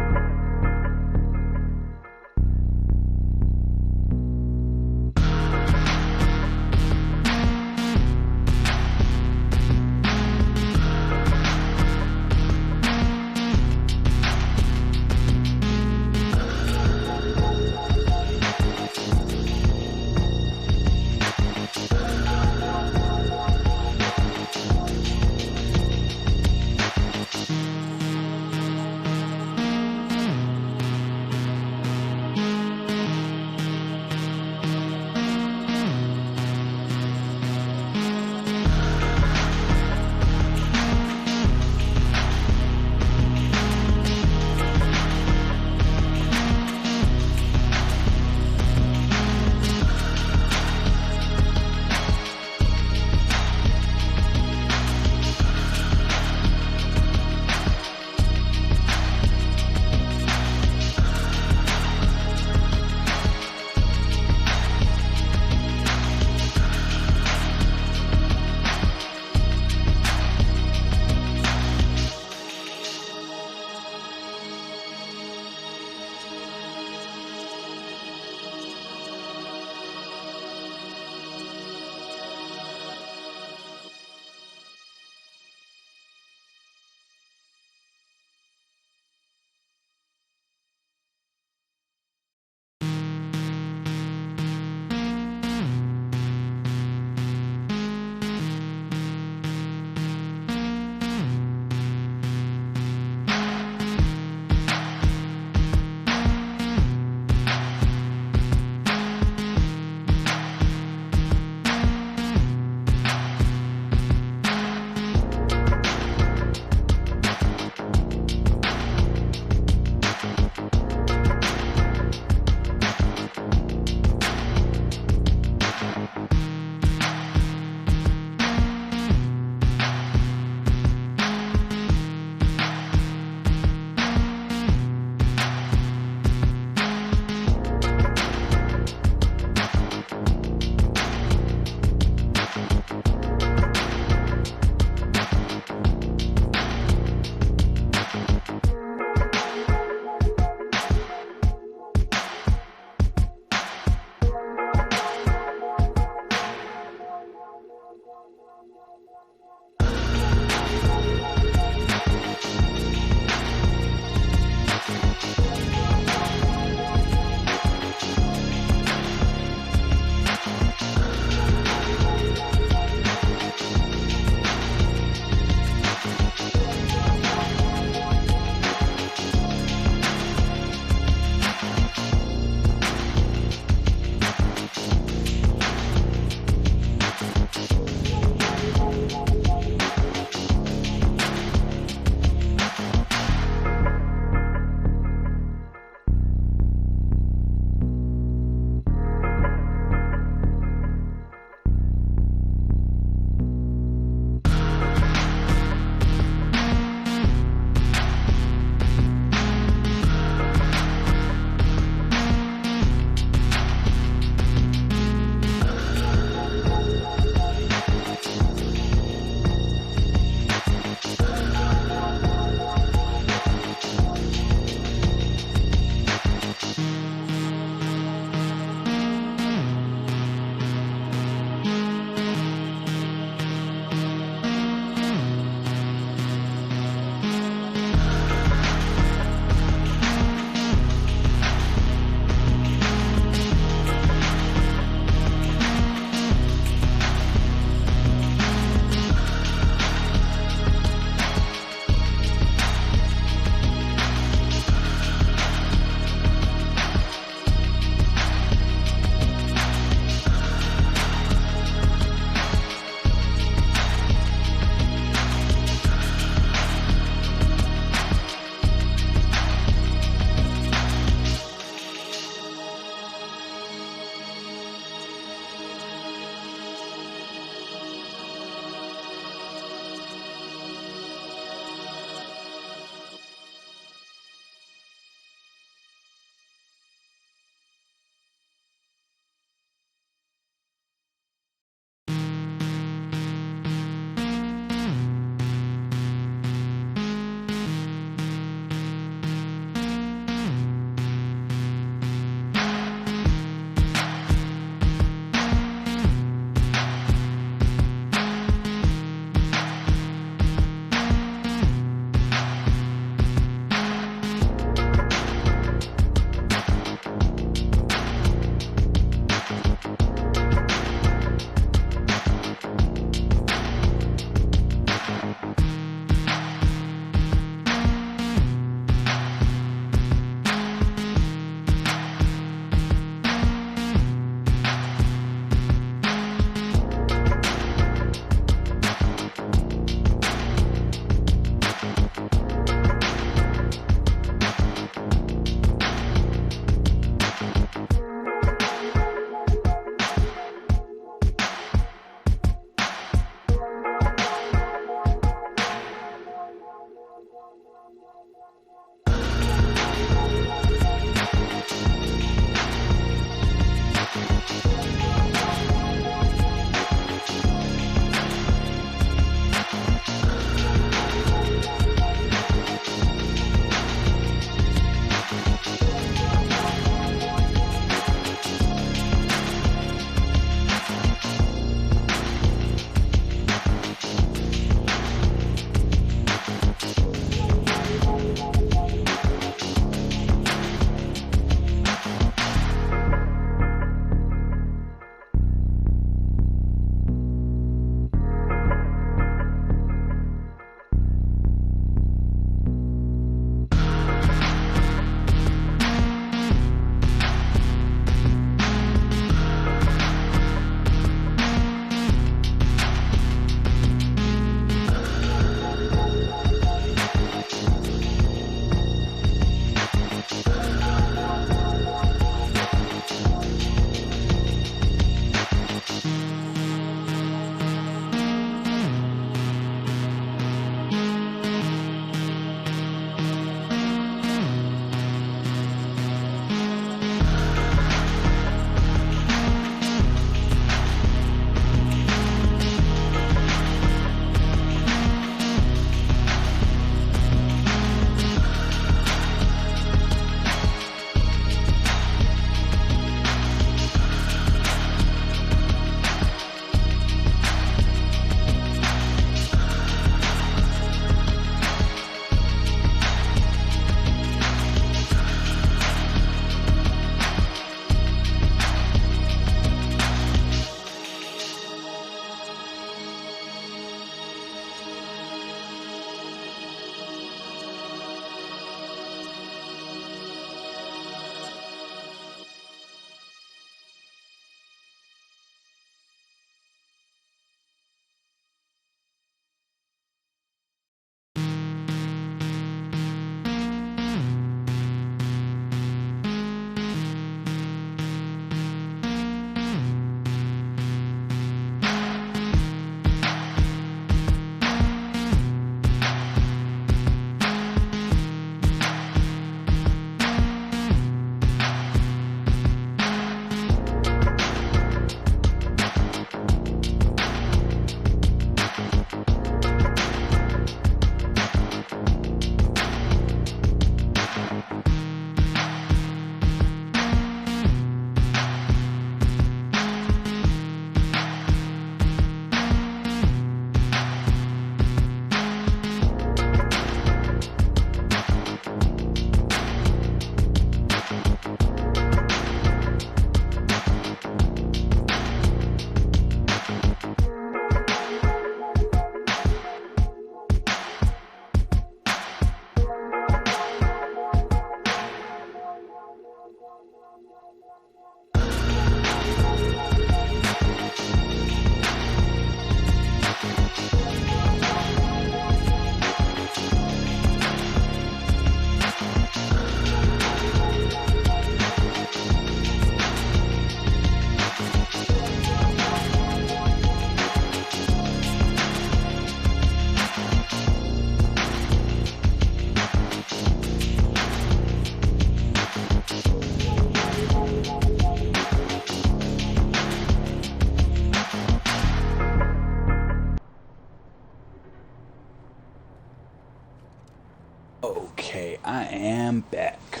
I am back.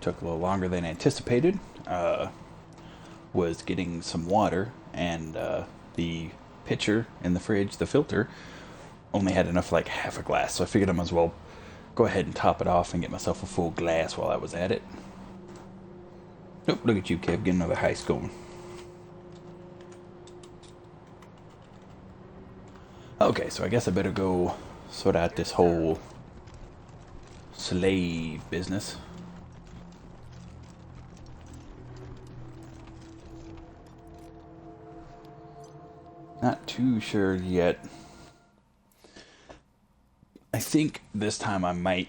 Took a little longer than anticipated. Was getting some water, and the pitcher in the fridge, the filter, only had enough for like half a glass, so I figured I might as well go ahead and top it off and get myself a full glass while I was at it. Nope, look at you, Kev, getting another heist going. Okay, so I guess I better go sort out this whole slave business. Not too sure yet. I think this time I might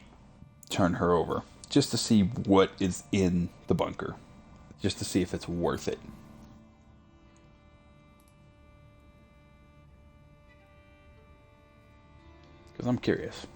turn her over just to see what is in the bunker. Just to see if it's worth it. Because I'm curious.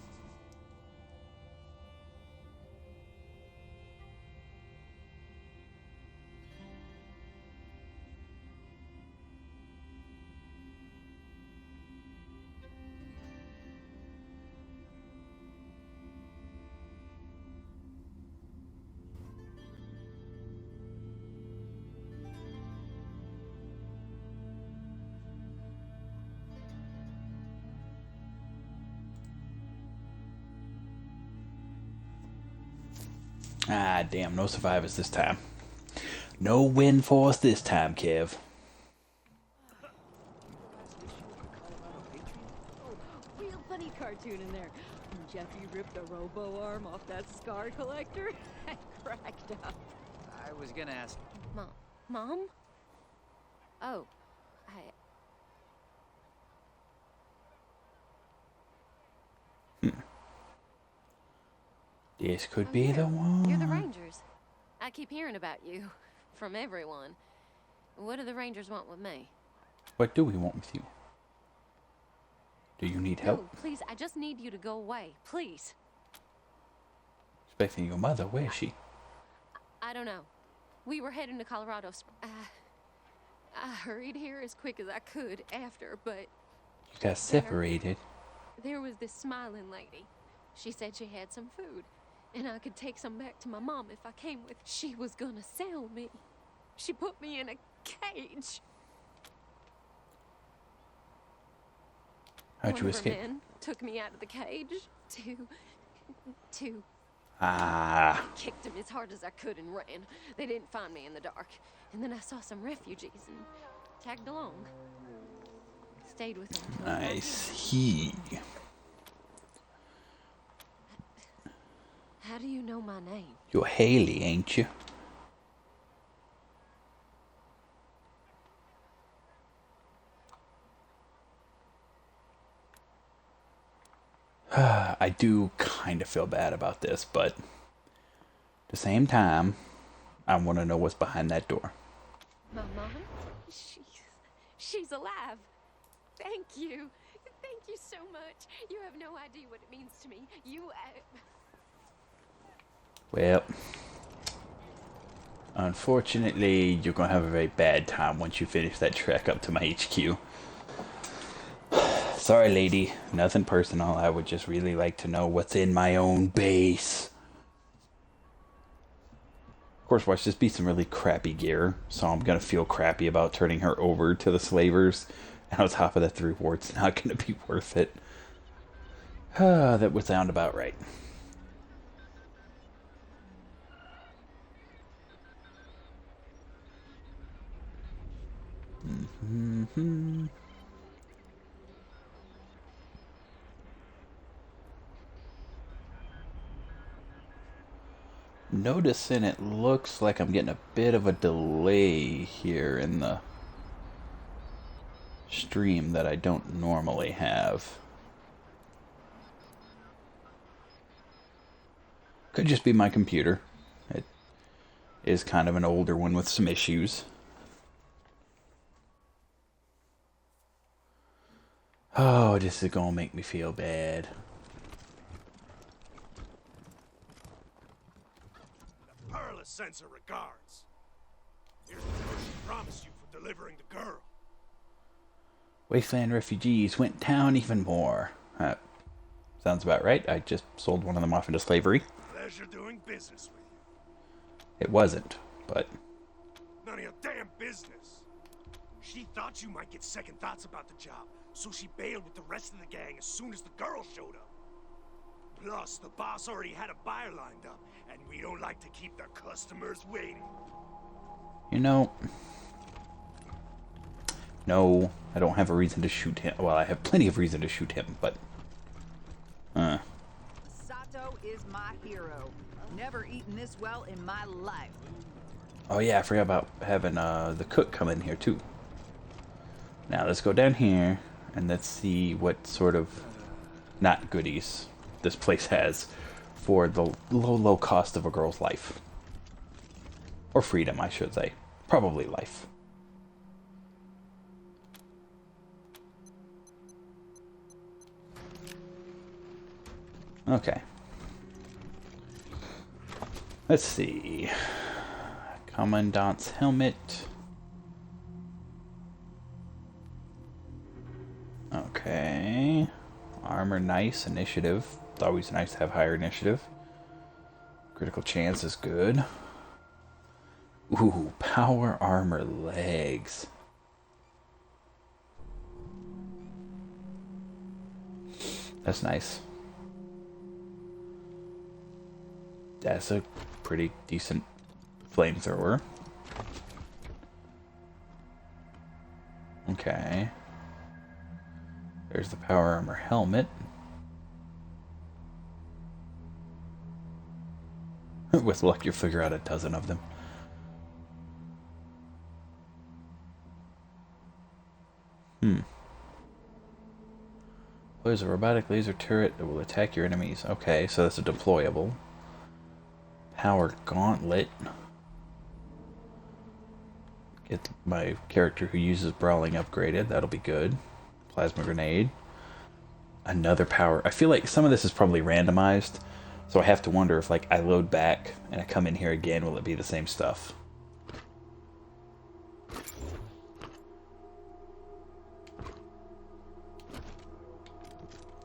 Ah, damn, no survivors this time. No win for us this time, Kev. Real funny cartoon in there. Jeffy ripped a robo arm off that scar collector. I cracked up. I was gonna ask. Mom? Oh, This could be the one. You're the Rangers. I keep hearing about you. From everyone. What do the Rangers want with me? What do we want with you? Do you need help? No, please, I just need you to go away. Please. Expecting your mother, where is she? I don't know. We were heading to Colorado. I hurried here as quick as I could after, but... You got separated. There was this smiling lady. She said she had some food, and I could take some back to my mom if I came with. She was gonna sell me. She put me in a cage. How'd you escape? One of her men took me out of the cage to Ah. kicked him as hard as I could and ran. They didn't find me in the dark. And then I saw some refugees and tagged along. Stayed with them. I see. How do you know my name? You're Haley, ain't you? I do kind of feel bad about this, but at the same time, I want to know what's behind that door. My mom? She's alive. Thank you. Thank you so much. You have no idea what it means to me. Well, unfortunately, you're going to have a very bad time once you finish that trek up to my HQ. Sorry, lady. Nothing personal. I would just really like to know what's in my own base. Of course, watch this be some really crappy gear, so I'm going to feel crappy about turning her over to the slavers. And on top of that, the reward's not going to be worth it. That would sound about right. Mm-hmm. Noticing it looks like I'm getting a bit of a delay here in the stream that I don't normally have. Could just be my computer. It is kind of an older one with some issues. Oh, this is gonna make me feel bad. Perla sends her regards. Here's the note she promised you for delivering the girl. Wasteland refugees went down even more. Sounds about right. I just sold one of them off into slavery. Pleasure doing business with you. It wasn't, but... None of your damn business. She thought you might get second thoughts about the job, so she bailed with the rest of the gang as soon as the girl showed up. Plus, the boss already had a buyer lined up, and we don't like to keep their customers waiting. You know... No, I don't have a reason to shoot him. Well, I have plenty of reason to shoot him, but... Sato is my hero. Never eaten this well in my life. Oh yeah, I forgot about having the cook come in here too. Now let's go down here and let's see what sort of not goodies this place has for the low cost of a girl's life. Or freedom, I should say. Probably life. Okay. Let's see. Commandant's helmet. Okay. Armor, nice. Initiative. It's always nice to have higher initiative. Critical chance is good. Ooh, power armor legs. That's nice. That's a pretty decent flamethrower. Okay. There's the power armor helmet. With luck, you'll figure out a dozen of them. There's a robotic laser turret that will attack your enemies. Okay, so that's a deployable. Power gauntlet. Get my character who uses brawling upgraded. That'll be good. Plasma grenade. Another power. I feel like some of this is probably randomized, so I have to wonder if, like, I load back and I come in here again, will it be the same stuff?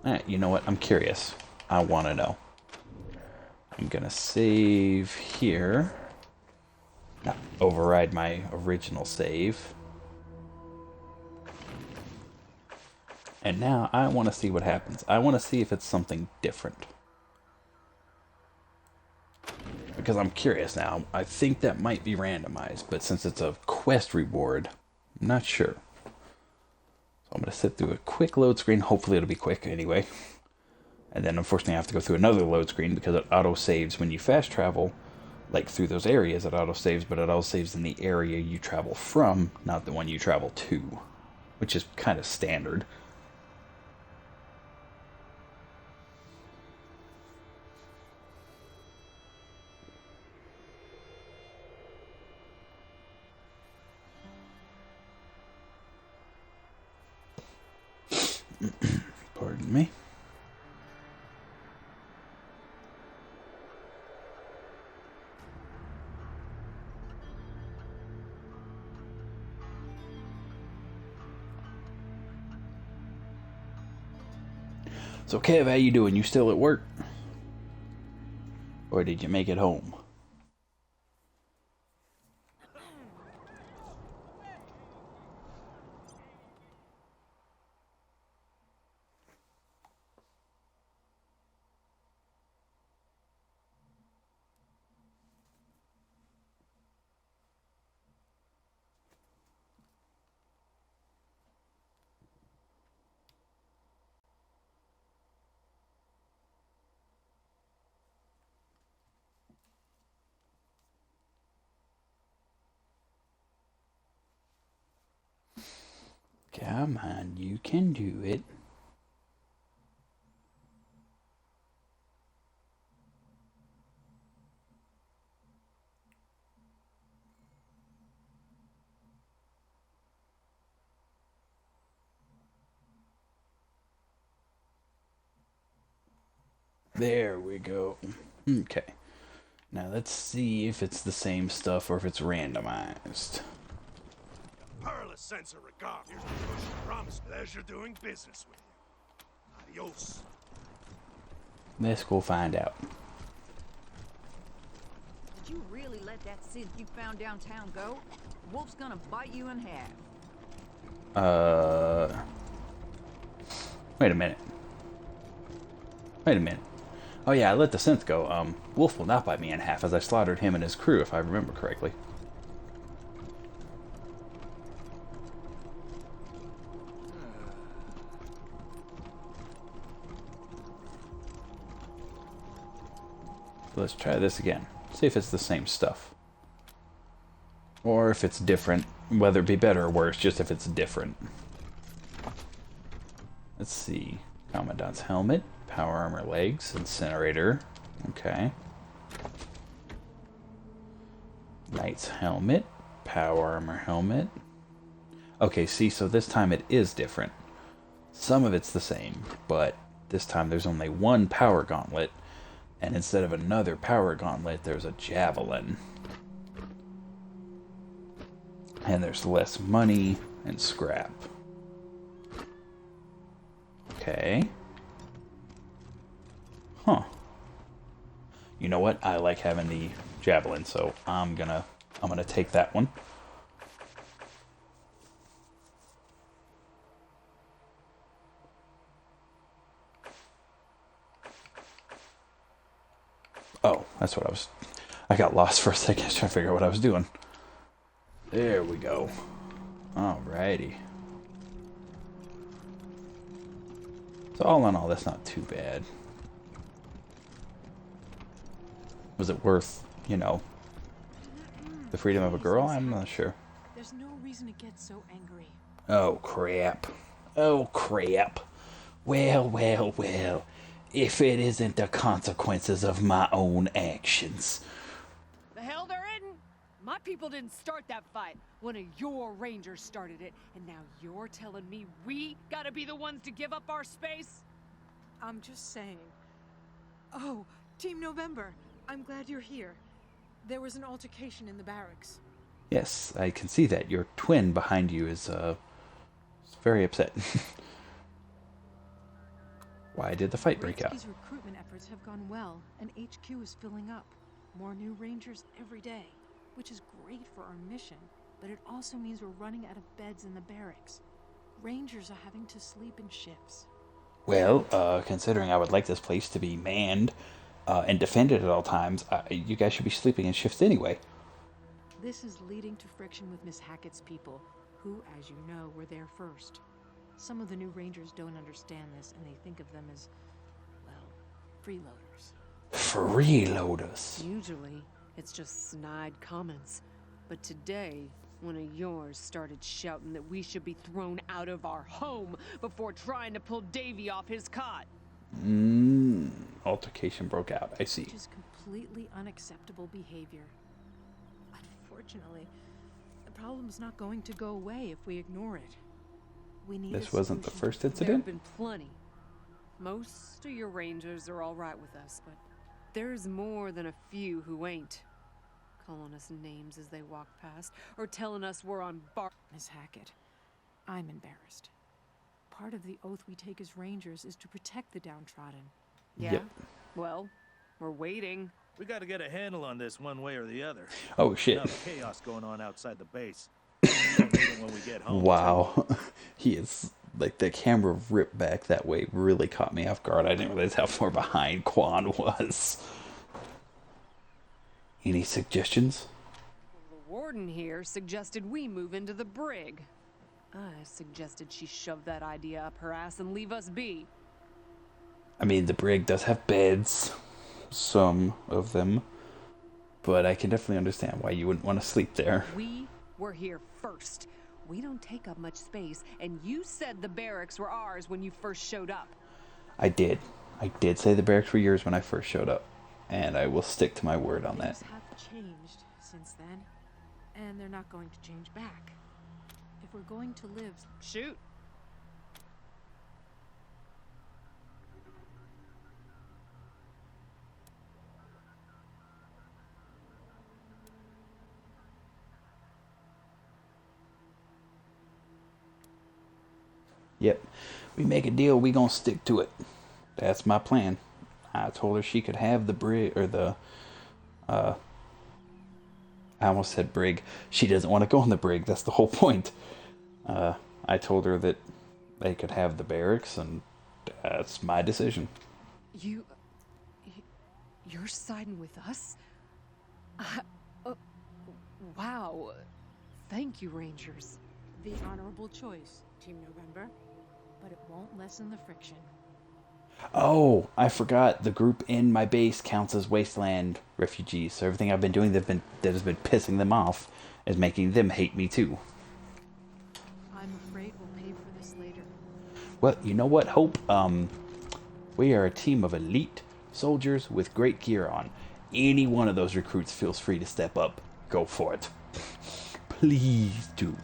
Alright, you know what? I'm curious. I want to know. I'm gonna save here. Not override my original save. And now I want to see what happens. I want to see if it's something different. Because I'm curious now. I think that might be randomized, but since it's a quest reward, I'm not sure. So I'm going to sit through a quick load screen. Hopefully it'll be quick anyway. And then unfortunately I have to go through another load screen because it auto-saves when you fast travel. Like through those areas it auto-saves, but it auto-saves in the area you travel from, not the one you travel to. Which is kind of standard. Pardon me. So Kev, how you doing? You still at work? Or did you make it home? Come on, you can do it. There we go. Okay. Now let's see if it's the same stuff or if it's randomized. Pearl's sense of regard. Here's the promise. Pleasure doing business with you. Adios. Let's go find out. Did you really let that synth you found downtown go? Wolf's gonna bite you in half. Wait a minute. Wait a minute. Oh yeah, I let the synth go. Wolf will not bite me in half, as I slaughtered him and his crew, if I remember correctly. Let's try this again. See if it's the same stuff. Or if it's different, whether it be better or worse, just if it's different. Let's see. Commandant's helmet, power armor legs, incinerator. Okay. Knight's helmet, power armor helmet. Okay, see, so this time it is different. Some of it's the same, but this time there's only one power gauntlet, and instead of another power gauntlet, there's a javelin. And there's less money and scrap. Okay. Huh. You know what? I like having the javelin, so I'm gonna take that one. Oh, that's what I got lost for a second. I was trying to figure out what I was doing. There we go. Alrighty. So all in all, that's not too bad. Was it worth, you know, the freedom of a girl? I'm not sure. There's no reason to get so angry. Oh, crap. Oh, crap. Well, well, well. If it isn't the consequences of my own actions. The hell there isn't! My people didn't start that fight. One of your rangers started it, and now you're telling me we gotta be the ones to give up our space? I'm just saying. Oh, Team November, I'm glad you're here. There was an altercation in the barracks. Yes, I can see that. Your twin behind you is very upset. Why did the fight break out? HQ's recruitment efforts have gone well, and HQ is filling up. More new rangers every day, which is great for our mission, but it also means we're running out of beds in the barracks. Rangers are having to sleep in shifts. Well, considering I would like this place to be manned and defended at all times, you guys should be sleeping in shifts anyway. This is leading to friction with Miss Hackett's people, who, as you know, were there first. Some of the new rangers don't understand this, and they think of them as, well, freeloaders. Freeloaders. Usually, it's just snide comments. But today, one of yours started shouting that we should be thrown out of our home before trying to pull Davy off his cot. Altercation broke out. I see. Which is completely unacceptable behavior. Unfortunately, the problem's not going to go away if we ignore it. We need This wasn't the first incident? There have been plenty. Most of your rangers are all right with us, but there's more than a few who ain't. Calling us names as they walk past, or telling us we're on bar— Miss Hackett, I'm embarrassed. Part of the oath we take as rangers is to protect the downtrodden. Yeah? Yep. Well, we're waiting. We gotta get a handle on this one way or the other. Oh, shit. Enough chaos going on outside the base. We'll need it when we get home. Wow. He is, like, the camera ripped back that way really caught me off guard. I didn't realize how far behind Quan was. Any suggestions? The warden here suggested we move into the brig. I suggested she shove that idea up her ass and leave us be. I mean, the brig does have beds. Some of them. But I can definitely understand why you wouldn't want to sleep there. We were here first. We don't take up much space, and you said the barracks were ours when you first showed up. I did. I did say the barracks were yours when I first showed up. And I will stick to my word on that. Things have changed since then, and they're not going to change back. If we're going to live— Shoot. Yep. We make a deal, we gonna stick to it. That's my plan. I told her she could have the brig, or the, I almost said brig. She doesn't want to go on the brig, that's the whole point. I told her that they could have the barracks, and that's my decision. You're siding with us? Wow. Thank you, Rangers. The honorable choice, Team November. But it won't lessen the friction. Oh, I forgot the group in my base counts as Wasteland refugees. So everything I've been doing that has been pissing them off is making them hate me too. I'm afraid we'll pay for this later. Well, you know what, Hope? We are a team of elite soldiers with great gear on. Any one of those recruits feels free to step up. Go for it. Please do.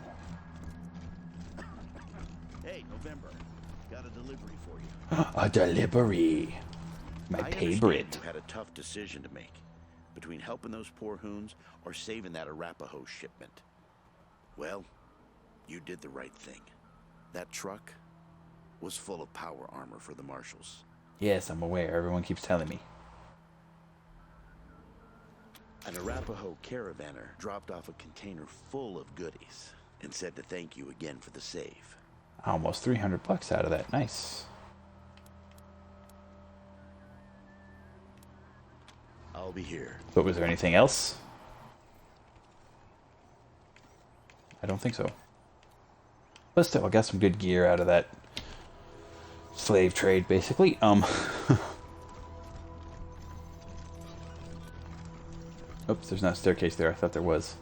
Hey, November. Got a delivery for you. A delivery. My I favorite. understand you had a tough decision to make between helping those poor hoons or saving that Arapaho shipment. Well, you did the right thing. That truck was full of power armor for the marshals. Yes, I'm aware. Everyone keeps telling me. An Arapaho caravaner dropped off a container full of goodies and said to thank you again for the save. Almost $300 out of that. Nice. I'll be here. But was there anything else? I don't think so. But still, I got some good gear out of that slave trade, basically. Oops, there's not a staircase there. I thought there was.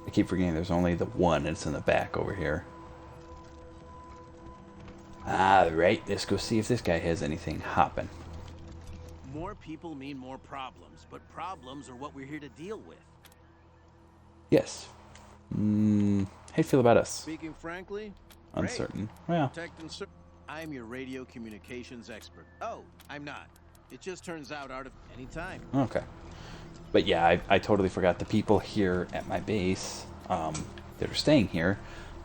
I keep forgetting there's only the one, and it's in the back over here. Alright, let's go see if this guy has anything hopping. More people mean more problems, but problems are what we're here to deal with. Yes. How do you feel about us? Speaking frankly, Uncertain. Well, I'm your radio communications expert. Oh, I'm not. It just turns out anytime. okay. But yeah, I totally forgot the people here at my base that are staying here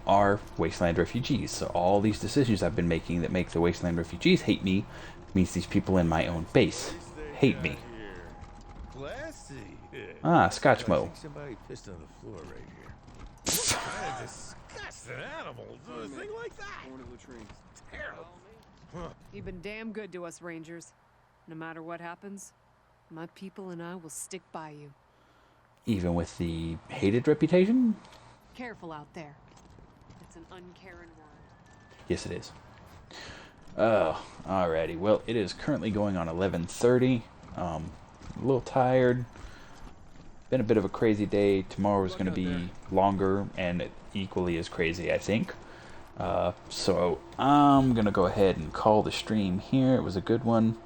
are Wasteland refugees. So all these decisions I've been making that make the Wasteland refugees hate me means these people in my own base hate me. Classy. Scotch-mo. Somebody pissed on the floor right here. What a disgusting animal do a thing like that. Terrible. You've been damn good to us, Rangers. No matter what happens, my people and I will stick by you. Even with the hated reputation? Careful out there. It's an uncaring word. Yes, it is. Oh, alrighty. Well, it is currently going on 11:30. A little tired. Been a bit of a crazy day. Tomorrow is going to be longer and equally as crazy, I think. So I'm going to go ahead and call the stream here. It was a good one.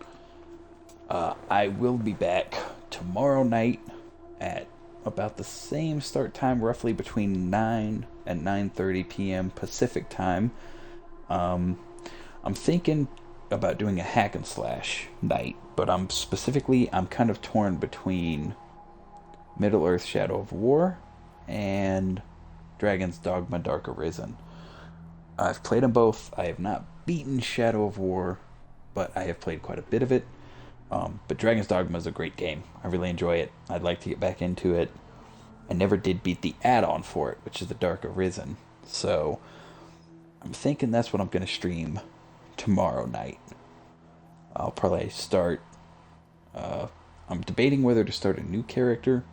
I will be back tomorrow night at about the same start time, roughly between 9 and 9:30 p.m. Pacific time. I'm thinking about doing a hack and slash night, but I'm kind of torn between Middle-earth Shadow of War and Dragon's Dogma Dark Arisen. I've played them both. I have not beaten Shadow of War, but I have played quite a bit of it. But Dragon's Dogma is a great game. I really enjoy it. I'd like to get back into it. I never did beat the add-on for it, which is the Dark Arisen. So I'm thinking that's what I'm going to stream tomorrow night. I'll probably start... I'm debating whether to start a new character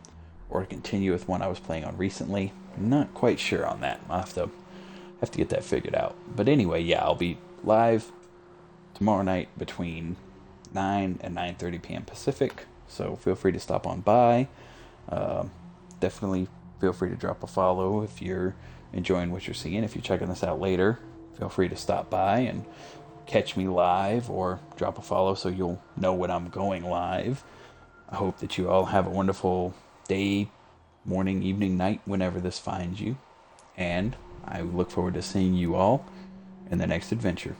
or to continue with one I was playing on recently. I'm not quite sure on that. I'll have to get that figured out. But anyway, yeah, I'll be live tomorrow night between 9 and 9:30 p.m. Pacific. So feel free to stop on by. Definitely feel free to drop a follow if you're enjoying what you're seeing. If you're checking this out later, feel free to stop by and catch me live or drop a follow so you'll know when I'm going live. I hope that you all have a wonderful day, morning, evening, night, whenever this finds you. And I look forward to seeing you all in the next adventure.